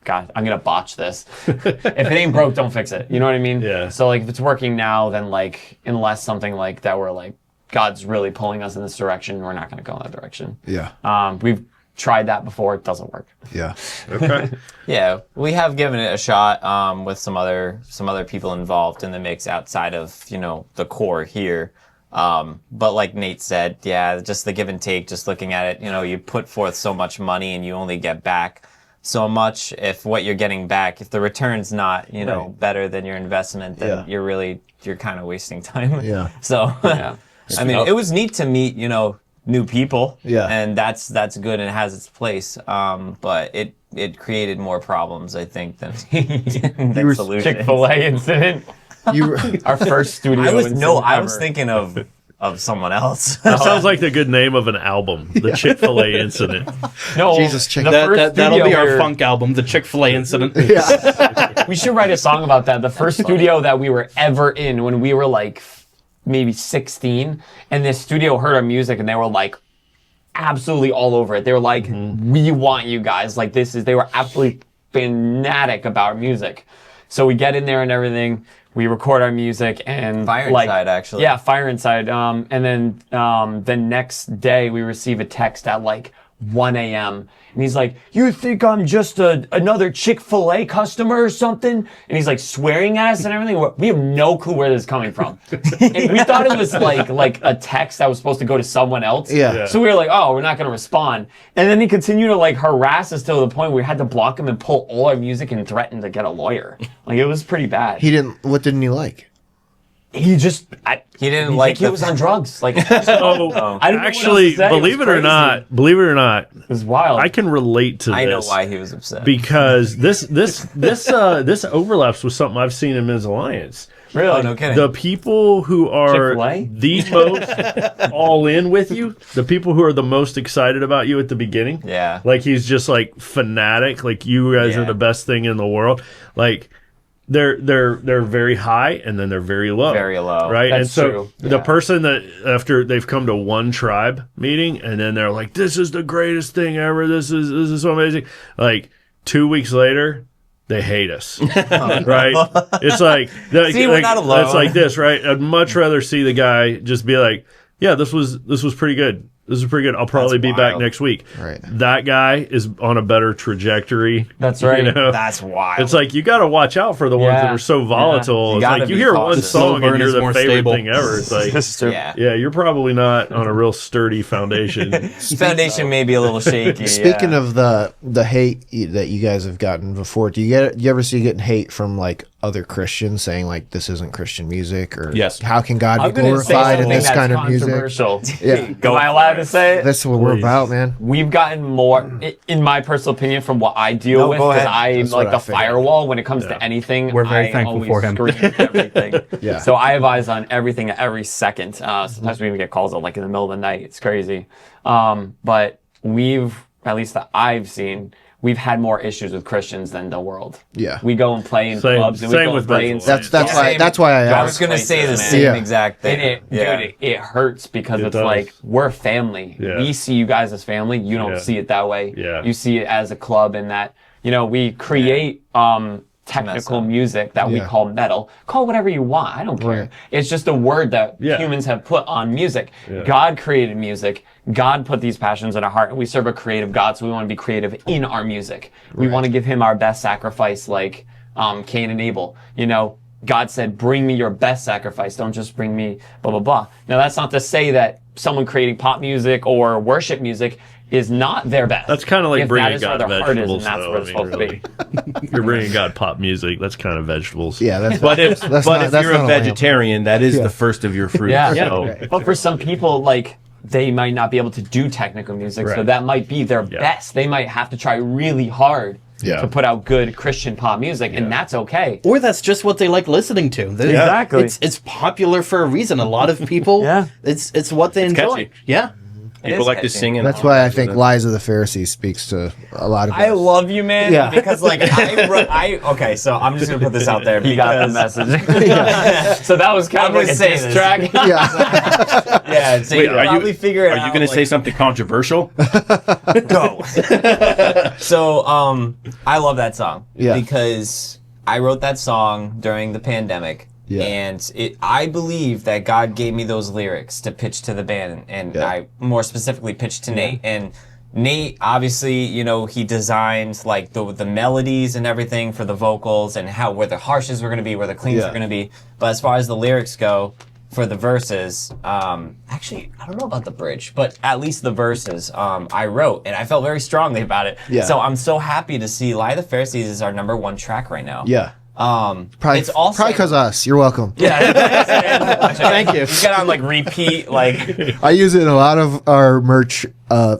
God, I'm gonna botch this. If it ain't broke, don't fix it. You know what I mean? Yeah. So like if it's working now, then like unless something like that, we're like God's really pulling us in this direction, we're not gonna go in that direction. Yeah. tried that before. It doesn't work. Yeah. Okay. Yeah, we have given it a shot with some other people involved in the mix outside of the core here. But like Nate said, yeah, just the give and take. Just looking at it, you put forth so much money and you only get back so much. If what you're getting back, if the return's not better than your investment, then you're kind of wasting time. Yeah. So I mean, it was neat to meet new people. Yeah. And that's good and it has its place. But it created more problems, I think, than solutions. Chick-fil-A incident. Our first studio. I was incident thinking of someone else. That sounds like the good name of an album, the Chick-fil-A incident. No, Jesus, Chick- the first That'll studio be our we were- funk album, the Chick-fil-A incident. We should write a song about that. The first studio that we were ever in when we were like maybe 16, and this studio heard our music and they were like absolutely all over it. They were like, we want you guys. Like they were absolutely fanatic about our music. So we get in there and everything. We record our music and Fire like, Inside, actually. Yeah, Fire Inside. And then the next day we receive a text at like 1 a.m. And he's like, you think I'm just another Chick-fil-A customer or something? And he's like swearing at us and everything. We have no clue where this is coming from. And we thought it was like a text that was supposed to go to someone else. Yeah. So we were like, oh, we're not going to respond. And then he continued to like harass us to the point where we had to block him and pull all our music and threaten to get a lawyer. Like it was pretty bad. What didn't he like? He just He didn't he like he was on drugs. Like So I didn't know what else actually, to say. believe it or not, it was wild. I can relate to this. I know why he was upset. Because this overlaps with something I've seen in Miz Alliance. really? Oh, no kidding. The people who are Chick-fil-A? the most all in with you, the people who are the most excited about you at the beginning. Yeah. Like he's just like fanatic, like you guys are Yeah. the best thing in the world. Like they're very high and then they're very low. Very low. Right? That's and so true. the Yeah. person that after they've come to one tribe meeting and then they're like, this is the greatest thing ever, this is so amazing. Like 2 weeks later, they hate us, right? It's like, See, we're not alone. It's like this, right? I'd much rather see the guy just be like, yeah, this was pretty good. This is pretty good. I'll probably be back wild. next week. Right. That guy is on a better trajectory. That's right. You know? That's wild. It's like you got to watch out for the ones that Yeah. are so volatile. You It's gotta like you be hear cautious. one The song slow burn and you're is the more favorite stable. thing ever. It's like, This is true. yeah. yeah, you're probably not on a real sturdy foundation. Foundation may be a little shaky. Speaking yeah. of the hate that you guys have gotten before, do you ever see getting hate from like other Christians saying like this isn't Christian music or Yes. how can God I'm be gonna say glorified in something this that's kind of music? controversial. Yeah. Am I allowed to say it? That's what we're Please. about, man. We've gotten more, in my personal opinion, from what I deal No, with, go because ahead. I'm That's like what the I figured. firewall when it comes to anything. We're very I thankful always for him. scream everything. Yeah. So I have eyes on everything at every second. Sometimes we even get calls out like in the middle of the night. It's crazy. But we've, at least that I've seen, we've had more issues with Christians than the world. Yeah. We go and play in Same- clubs and we same go with and play in Virtual. That's why I I was asked. gonna say the Man. same Yeah. exact thing. Dude, it hurts because It it's does. like we're family. Yeah. We see you guys as family. You don't Yeah. see it that way. Yeah. You see it as a club, and that we create technical music that we Yeah. call metal. Call whatever you want. I don't care. Right. It's just a word that Yeah. humans have put on music. Yeah. God created music. God put these passions in our heart, and we serve a creative God, so we want to be creative in our music. We want to give him our best sacrifice, like Cain and Abel. God said, bring me your best sacrifice. Don't just bring me blah, blah, blah. Now, that's not to say that someone creating pop music or worship music is not their best. That's kind of like If bringing that is where God their heart is, vegetables. and that's though. where it's I mean, supposed to be. You're bringing God pop music. That's kind of vegetables. Yeah, that's But if That's but not- if that's you're not a a lamp. vegetarian, that is Yeah. the first of your fruit. Yeah. So But for some people, like, they might not be able to do technical music, so Right. that might be their best. They might have to try really hard Yeah. to put out good Christian pop music, and that's okay. Or that's just what they like listening to. Exactly. It's popular for a reason. A lot of people. Yeah. It's what they enjoy. catchy. Yeah. people like to catchy. sing. And That's why I think Lies of the Pharisees speaks to a lot of I us. love you, man. Yeah. Because like okay, so I'm just gonna put this out there. He got the message. So that was kind I'm of like gonna a say diss this. track. Yeah. Yeah, so Wait, you probably figure it out. Are you going to say something controversial? Go. So, I love that song. Yeah. Because I wrote that song during the pandemic. Yeah. And I believe that God gave me those lyrics to pitch to the band, and Yeah. I more specifically pitched to Nate. And Nate, obviously, he designed like the melodies and everything for the vocals and where the harshes were going to be, where the cleans were going to be. But as far as the lyrics go, for the verses, actually, I don't know about the bridge, but at least the verses, I wrote, and I felt very strongly about it. Yeah. So I'm so happy to see Lie of the Pharisees is our #1 track right now. Yeah. Probably, it's also probably because us. You're welcome. Yeah. Thank you. You got on like repeat, like. I use it in a lot of our merch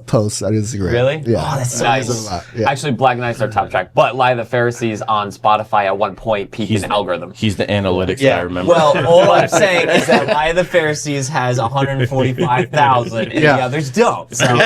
posts on Instagram. Really? Yeah. Oh, that's so I use it nice. a lot. Yeah. Actually, Black Knight's our top track, but Lie of the Pharisees on Spotify at one point peaked in algorithm. He's the analytics guy, I remember. Well, all I'm saying is that Lie of the Pharisees has 145,000 and the others don't. So, and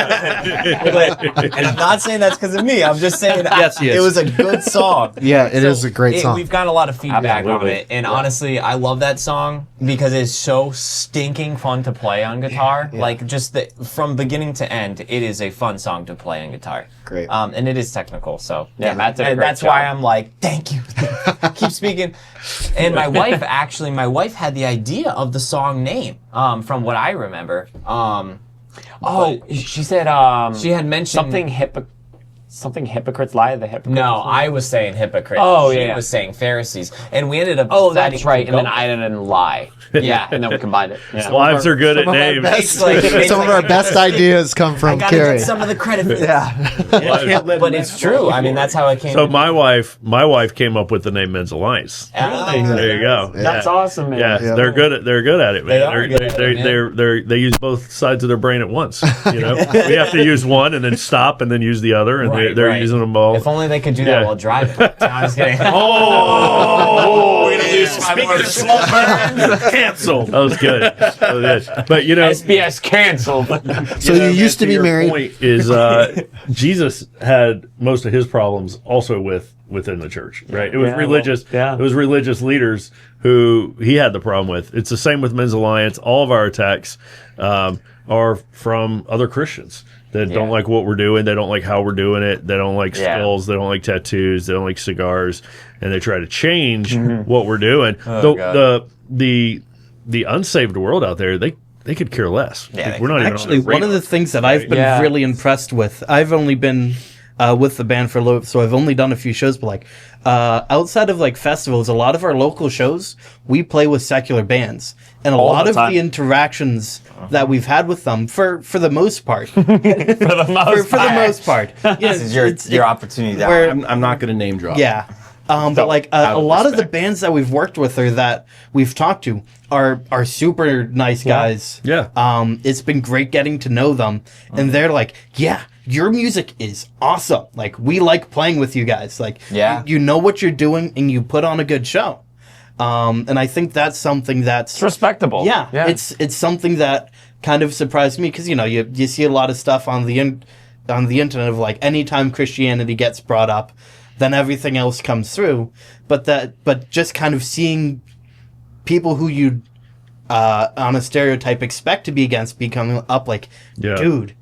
I'm not saying that's because of me. I'm just saying that it was a good song. Yeah, it is a great song. We've got a lot of feedback on Absolutely. it. And honestly, I love that song because it's so stinking fun to play on guitar. Like, just from beginning to end, it is a fun song to play on guitar. Great. And it is technical, so. Yeah, Matt did a and great that's job. why I'm like, thank you. Keep speaking. And my wife had the idea of the song name, from what I remember. She said She had mentioned something hypocrites lie of the hypocrites. No, I was saying hypocrite. Oh, she yeah. was saying Pharisees, and we ended up. Oh, deciding that's right. to And then go- I didn't lie. Yeah, and then we combined it. Yeah. Wives are good at Some of our names. best- It's Some of our best ideas come I from gotta Carrie. get some of the credit for this. Yeah. But it's true. I mean, that's how it came. So to my wife came up with the name Men's Alliance. There you go. That's awesome, man. Yeah, they're good at it, man. They are good at it, They use both sides of their brain at once. We have to use one and then stop and then use the other, and Right, they're right. using them all. If only they could do Yeah. that while driving. No, I'm just kidding. Oh, We're gonna lose 5 more. canceled. That was good. That was good. But SBS canceled. So you used to be your married. Point is Jesus had most of his problems also within the church, right? It was religious. It was religious leaders who he had the problem with. It's the same with Men's Alliance. All of our attacks are from other Christians that don't like what we're doing. They don't like how we're doing it. They don't like skulls. They don't like tattoos. They don't like cigars, and they try to change what we're doing. The unsaved world out there, they could care less. Yeah, Like, we're not Actually, even on one of the things that I've been Yeah. really impressed with, I've only been with the band for a little, so I've only done a few shows, but like outside of like festivals, a lot of our local shows, we play with secular bands. And a lot the of time. the interactions that we've had with them, for the most part, For the most for the most part, This is your opportunity. To where- I'm not going to name drop. Yeah. But like out a of lot of the respect. bands that we've worked with or that we've talked to are super nice guys. Yeah. It's been great getting to know them, and they're like, yeah, your music is awesome. Like, we like playing with you guys. Like, you know what you're doing, and you put on a good show. And I think that's something that's It's respectable. yeah. It's something that kind of surprised me because you see a lot of stuff on the internet of like anytime Christianity gets brought up, then everything else comes through. But just kind of seeing people who you on a stereotype expect to be against becoming up like, dude,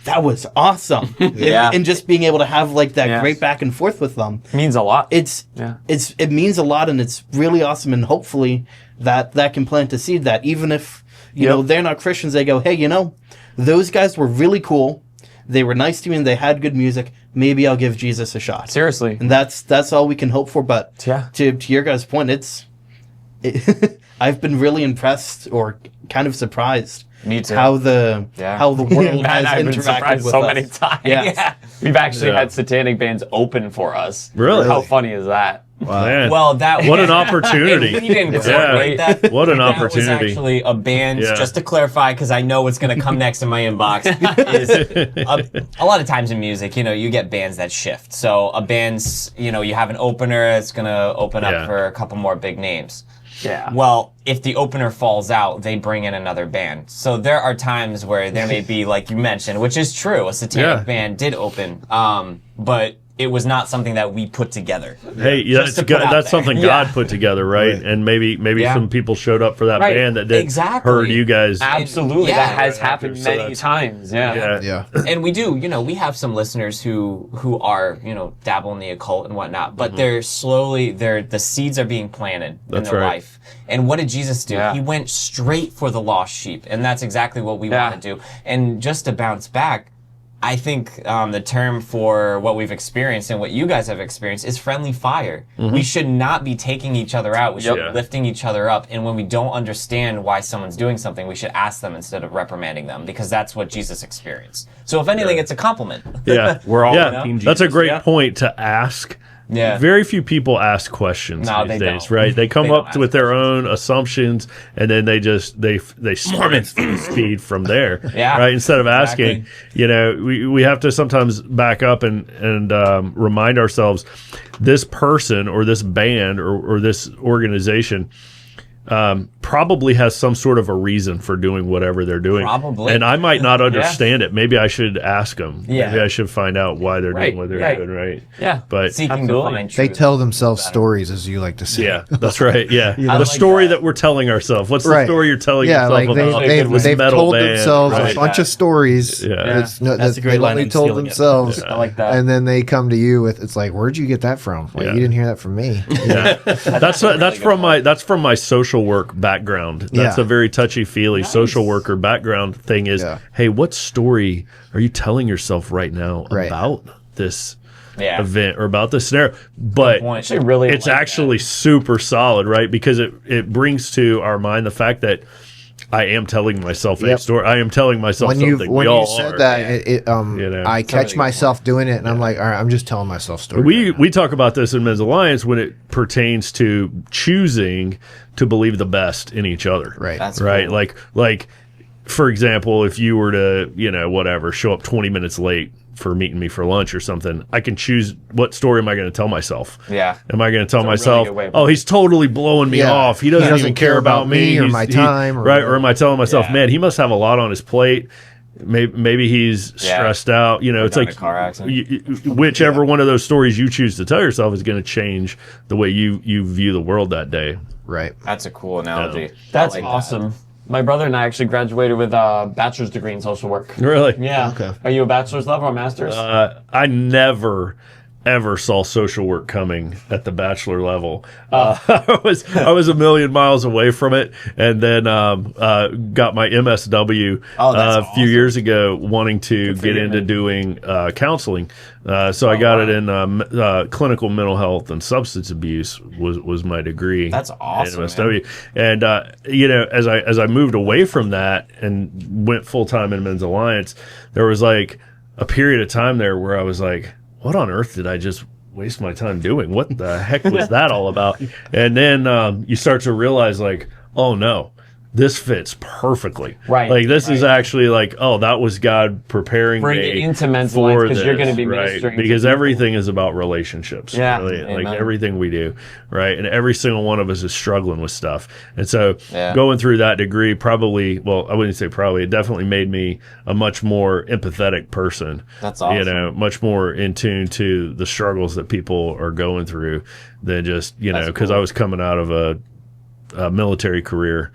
that was awesome. And just being able to have like that great back and forth with them means a lot. it means a lot, and it's really awesome, and hopefully that can plant a seed that even if you know they're not Christians, they go, hey, those guys were really cool, they were nice to me, and they had good music, maybe I'll give Jesus a shot. Seriously. And that's all we can hope for. But to your guys' point, I've been really impressed or kind of surprised. Me too. How the world Matt and I has have been interacted surprised with so us. many times. Yeah. We've actually had satanic bands open for us. Really? How funny is that? Man. Well, what an opportunity. We didn't coordinate that. What an That opportunity. was actually a band, just to clarify, because I know what's going to come next in my inbox, is a lot of times in music, you get bands that shift. So a band's, you have an opener that's going to open up for a couple more big names. Yeah. Well, if the opener falls out, they bring in another band. So there are times where there may be, like you mentioned, which is true, a satanic band did open, but it was not something that we put together. Hey, Just to put out that's there. something God put together, right? And maybe some people showed up for that band that did heard you guys. Absolutely. Yeah. That has happened So many that's- times. Yeah. And we do, we have some listeners who are, dabble in the occult and whatnot, but they're slowly, the seeds are being planted in their life. And what did Jesus do? He went straight for the lost sheep, and that's exactly what we want to do. And just to bounce back, I think the term for what we've experienced and what you guys have experienced is friendly fire. We should not be taking each other out. We should be lifting each other up. And when we don't understand why someone's doing something, we should ask them instead of reprimanding them, because that's what Jesus experienced. So if anything, it's a compliment. Yeah, We're all Team Jesus. That's a great point to ask. Yeah. Very few people ask questions these days, don't. right? They come They don't up with their own assumptions, and then they sprint speed from there, right? Instead of asking, we have to sometimes back up and remind ourselves, this person or this band or this organization probably has some sort of a reason for doing whatever they're doing. Probably. And I might not understand it. Maybe I should ask them. Yeah. Maybe I should find out why they're doing what they're doing, right? Yeah. But Seeking to find They truth. tell themselves stories, as you like to say. yeah, that's right. Yeah. I The like story that. that we're telling ourselves. What's the Right. story you're telling Yeah, yourself like about this they've metal told band, themselves right? a bunch of stories. Yeah. It's no, That's a great they line only in told Stealing It. themselves. I like that. And then they come to you with, it's like, where'd you get that from? Like, Yeah. you didn't hear that from me. Yeah. That's from my social work background. That's Yeah. a very touchy-feely social worker background thing is, Yeah. hey, what story are you telling yourself right now Right. about this Yeah. event or about this scenario? But point. Actually, really it's like actually super solid, right? Because it brings to our mind the fact that I am telling myself a Yep. story. I am telling myself When something. you we all said are. that, know. I catch myself doing it, and I'm like, all right, I'm just telling myself stories. We talk about this in Miz Alliance when it pertains to choosing to believe the best in each other. Right. That's Right. cool. Like for example, if you were to, show up 20 minutes late for meeting me for lunch or something, I can choose what story am I going to tell myself. Yeah. Am I going to tell really myself, good way of oh, he's totally blowing me Yeah. off. He doesn't even care about me or He's- my time or right? whatever. Or am I telling myself, Yeah. man, he must have a lot on his plate. Maybe he's stressed out. It's got in like a car accident. whichever one of those stories you choose to tell yourself is going to change the way you view the world that day. Right. That's a cool analogy. That's I like awesome. My brother and I actually graduated with a bachelor's degree in social work. Really? Yeah. Okay. Are you a bachelor's level or master's? I never ever saw social work coming at the bachelor level. I was a million miles away from it, and then got my MSW that's a few years ago, wanting to get into doing counseling. So I got it in clinical mental health and substance abuse was my degree. That's awesome, in MSW. And as I moved away from that and went full time in Men's Alliance, there was like a period of time there where I was like, what on earth did I just waste my time doing? What the heck was that all about? And then you start to realize, like, oh no, this fits perfectly. Right, Like this is right. actually like, oh, that was God preparing Bring me it into Men's Alliance, for 'cause you're this, gonna be right? ministering to Because people. everything is about relationships. Yeah, really. Like amen. everything we do, right? And every single one of us is struggling with stuff. And so Yeah. going through that degree probably, well, I wouldn't say probably, it definitely made me a much more empathetic person. That's awesome. Much more in tune to the struggles that people are going through than just, That's because cool. I was coming out of a military career,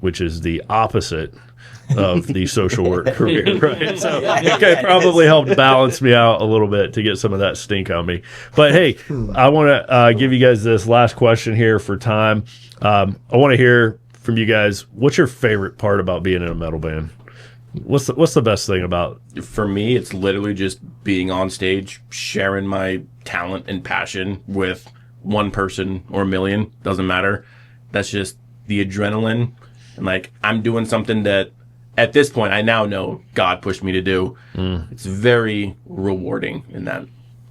which is the opposite of the social work career, right? So it probably helped balance me out a little bit to get some of that stink on me. But hey, I want to give you guys this last question here for time. I want to hear from you guys. What's your favorite part about being in a metal band? What's the best thing about? For me, it's literally just being on stage, sharing my talent and passion with one person or a million. Doesn't matter. That's just the adrenaline. And like, I'm doing something that at this point I now know God pushed me to do. It's very rewarding in that.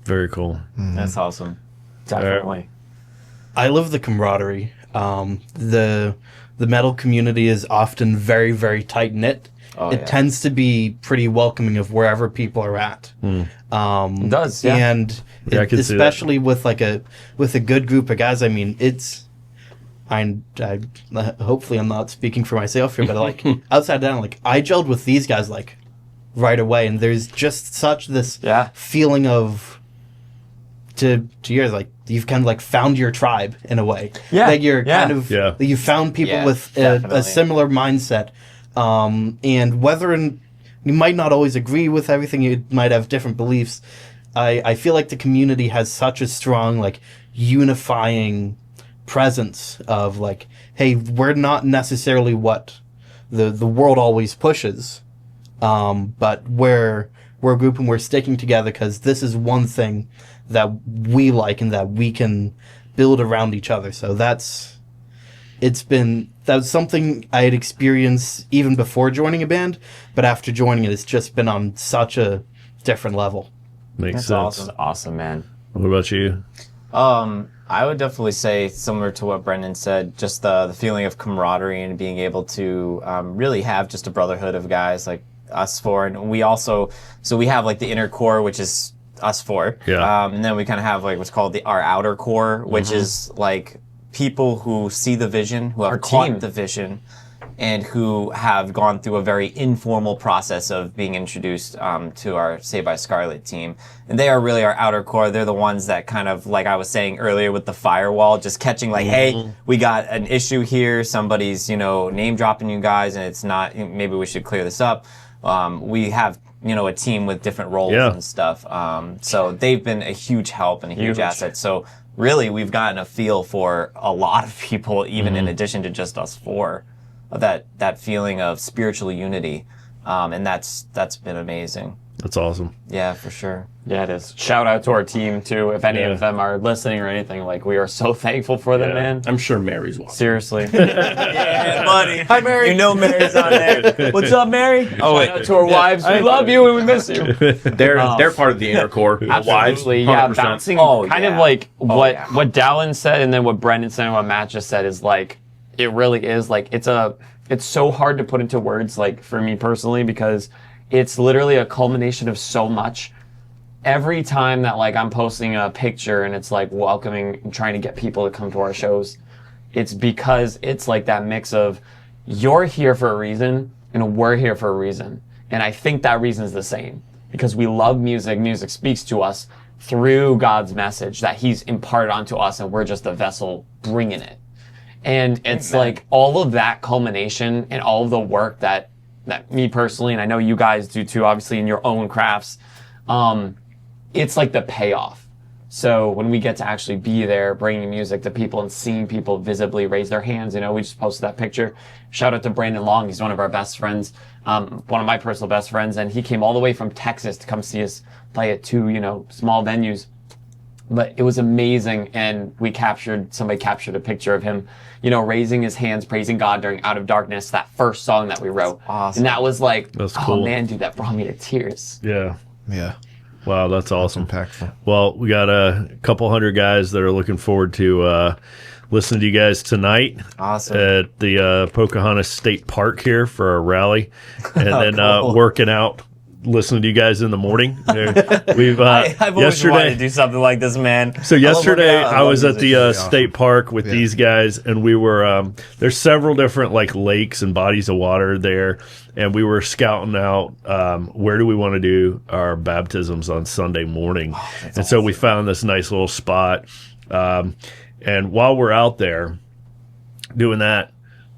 Very cool. That's awesome. Definitely. I love the camaraderie. The metal community is often very, very tight knit. It tends to be pretty welcoming of wherever people are at. It does, yeah. And I can see that. especially with a good group of guys. I mean, I hopefully I'm not speaking for myself here, but like outside down, like I gelled with these guys like right away, and there's just such this feeling of to yours, like you've kind of like found your tribe in a way. Yeah, That you're yeah. kind of that you found people Yeah, with definitely. a similar mindset, and whether you might not always agree with everything, you might have different beliefs. I feel like the community has such a strong like unifying presence of like, hey, we're not necessarily what the world always pushes, but we're a group and we're sticking together because this is one thing that we like and that we can build around each other. So that's something I had experienced even before joining a band, but after joining it, it's just been on such a different level. Makes That's sense. awesome, man. What about you? I would definitely say, similar to what Brendan said, just the feeling of camaraderie and being able to really have just a brotherhood of guys like us four. And we also, so we have like the inner core, which is us four. Yeah. And then we kind of have like what's called our outer core, which is like people who see the vision, who have caught the vision, and who have gone through a very informal process of being introduced to our Saved by Skarlet team. And they are really our outer core. They're the ones that kind of, like I was saying earlier with the firewall, just catching like, hey, we got an issue here. Somebody's, name dropping you guys, and it's not, maybe we should clear this up. We have, a team with different roles and stuff. So they've been a huge help and a huge asset. So really, we've gotten a feel for a lot of people, even in addition to just us four. That feeling of spiritual unity, and that's been amazing. That's awesome. Yeah, for sure. Yeah, it is. Shout out to our team too. If any of them are listening or anything, like we are so thankful for them, man. I'm sure Mary's watching. Seriously. Yeah, buddy. Hi, Mary. Mary's on there. What's up, Mary? Shout out to our wives. We love you and we miss you. They're part of the inner core. Absolutely, Wives, 100%. bouncing. Oh, kind yeah. of like what Dallin said, and then what Brendan said, and what Matt just said is like, it really is like it's so hard to put into words, like for me personally, because it's literally a culmination of so much. Every time that like I'm posting a picture and it's like welcoming and trying to get people to come to our shows, it's because it's like that mix of you're here for a reason and we're here for a reason. And I think that reason is the same because we love music. Music speaks to us through God's message that he's imparted onto us, and we're just a vessel bringing it. And it's like all of that culmination and all of the work that me personally, and I know you guys do too, obviously in your own crafts, it's like the payoff. So when we get to actually be there, bringing music to people and seeing people visibly raise their hands, we just posted that picture. Shout out to Brandon Long. He's one of our best friends, one of my personal best friends. And he came all the way from Texas to come see us play at two, small venues. But it was amazing, and somebody captured a picture of him, raising his hands, praising God during Out of Darkness, that first song that we wrote. That's awesome. And that was like, That's oh cool. man, dude, that brought me to tears. Yeah. Yeah. Wow, that's awesome. Impactful. Well, we got a couple hundred guys that are looking forward to listening to you guys tonight Awesome. at the Pocahontas State Park here for our rally, and then Cool. working out, listening to you guys in the morning. We've I've always wanted to do something like this, man. So yesterday I love was at the music. state park with these guys, and we were there's several different like lakes and bodies of water there, and we were scouting out where do we want to do our baptisms on Sunday morning. And so we found this nice little spot, and while we're out there doing that,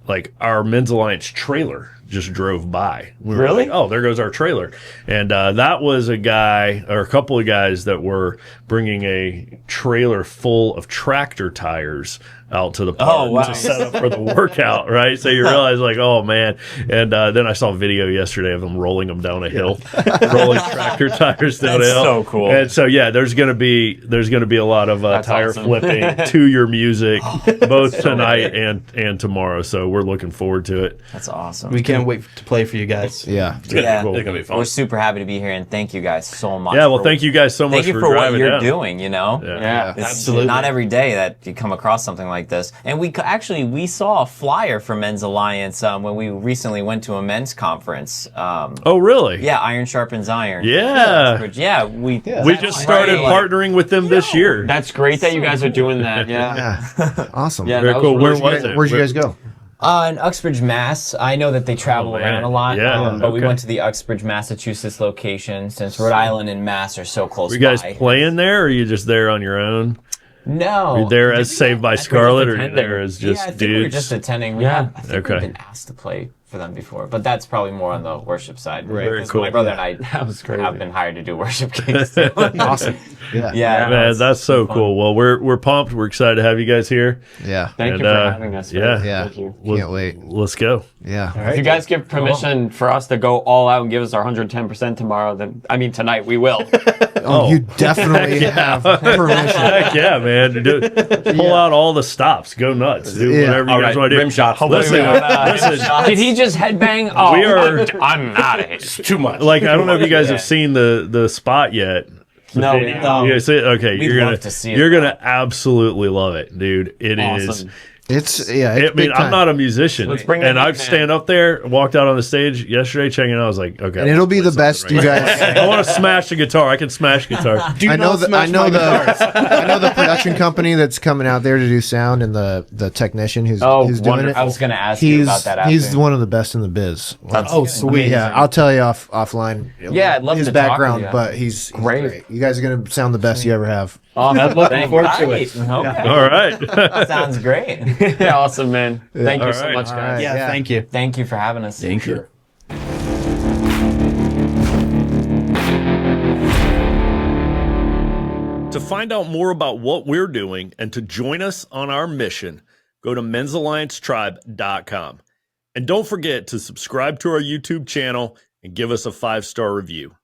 like our Men's Alliance trailer just drove by. We were Really? like, oh, there goes our trailer. And that was a guy or a couple of guys that were bringing a trailer full of tractor tires out to the park to set up for the workout, right? So you realize like, oh man. And then I saw a video yesterday of them rolling them down a hill, rolling tractor tires down a hill. so cool. And so yeah, there's gonna be a lot of tire awesome. flipping to your music, both tonight and tomorrow. So we're looking forward to it. That's awesome. We can't wait to play for you guys. Yeah. Yeah, Cool. It's gonna be fun. we're super happy to be here, and thank you guys so much. Yeah, well, thank you guys so much Thank you for for what driving you're down. doing. Yeah. It's Absolutely. not every day that you come across something like this. And we saw a flyer for Men's Alliance when we recently went to a men's conference. Oh, really? Yeah, Iron Sharpens Iron. Yeah. Yeah, we just started partnering with them this year. That's great that you guys are doing that. Yeah. Yeah. Awesome. Yeah, Very that cool. was Where really was good. it? Where'd you guys go? in Uxbridge, Mass. I know that they travel Oh, man. around a lot, Yeah, but we okay. went to the Uxbridge, Massachusetts location since Rhode Island and Mass are so close Were you guys by. playing there, or are you just there on your own? No. Are you there as Saved by I think we're Skarlet, just or are you attending. there as just I think dudes? we were just attending. Yeah. I think Okay. we've been asked to play for them before, but that's probably more on the worship side. Right. Very Because cool. My brother and I That was crazy. have been hired to do worship gigs. Too. Awesome. Yeah. Yeah, Man, that's so fun. cool. Well, we're pumped. We're excited to have you guys here. Yeah. Thank And, you for having us. man. yeah. Yeah. Thank you. Can't wait. Let's go. Yeah. If you guys give permission for us to go all out and give us our 110% tomorrow, then tonight we will. Oh, you definitely have permission. Heck yeah, man. Pull out all the stops. Go nuts. Do Yeah. whatever you All guys right, want to do. rim shots. Listen, Did he just headbang? Oh, We are- I'm out of here. Too much. like, I don't know if you guys have seen the spot yet. No, Yeah, see it? Okay, We'd you're love gonna to see it, you're gonna absolutely love it, dude. It is. awesome. It's I it's mean, big I'm time. not a musician, Let's bring the and heat, I've man. stand up there, walked out on the stage yesterday, checking it out. I was like, okay, and it'll be the best you guys. I want to smash the guitar. I can smash guitar. I know the production company that's coming out there to do sound and the technician who's doing it. wonderful. I was going to ask you about that after. He's one of the best in the biz. sweet. Yeah, I'll tell you offline. Yeah, I'd love his to talk background, with you. but he's Great. great. You guys are gonna sound the best you ever have. Oh, I'm looking forward to it. Okay. All right. Sounds great. Yeah, awesome, man. Thank you All so right. much, guys. right. Yeah, Yeah. thank you. Thank you for having us. Thank you. To find out more about what we're doing and to join us on our mission, go to men'salliancetribe.com. And don't forget to subscribe to our YouTube channel and give us a 5-star review.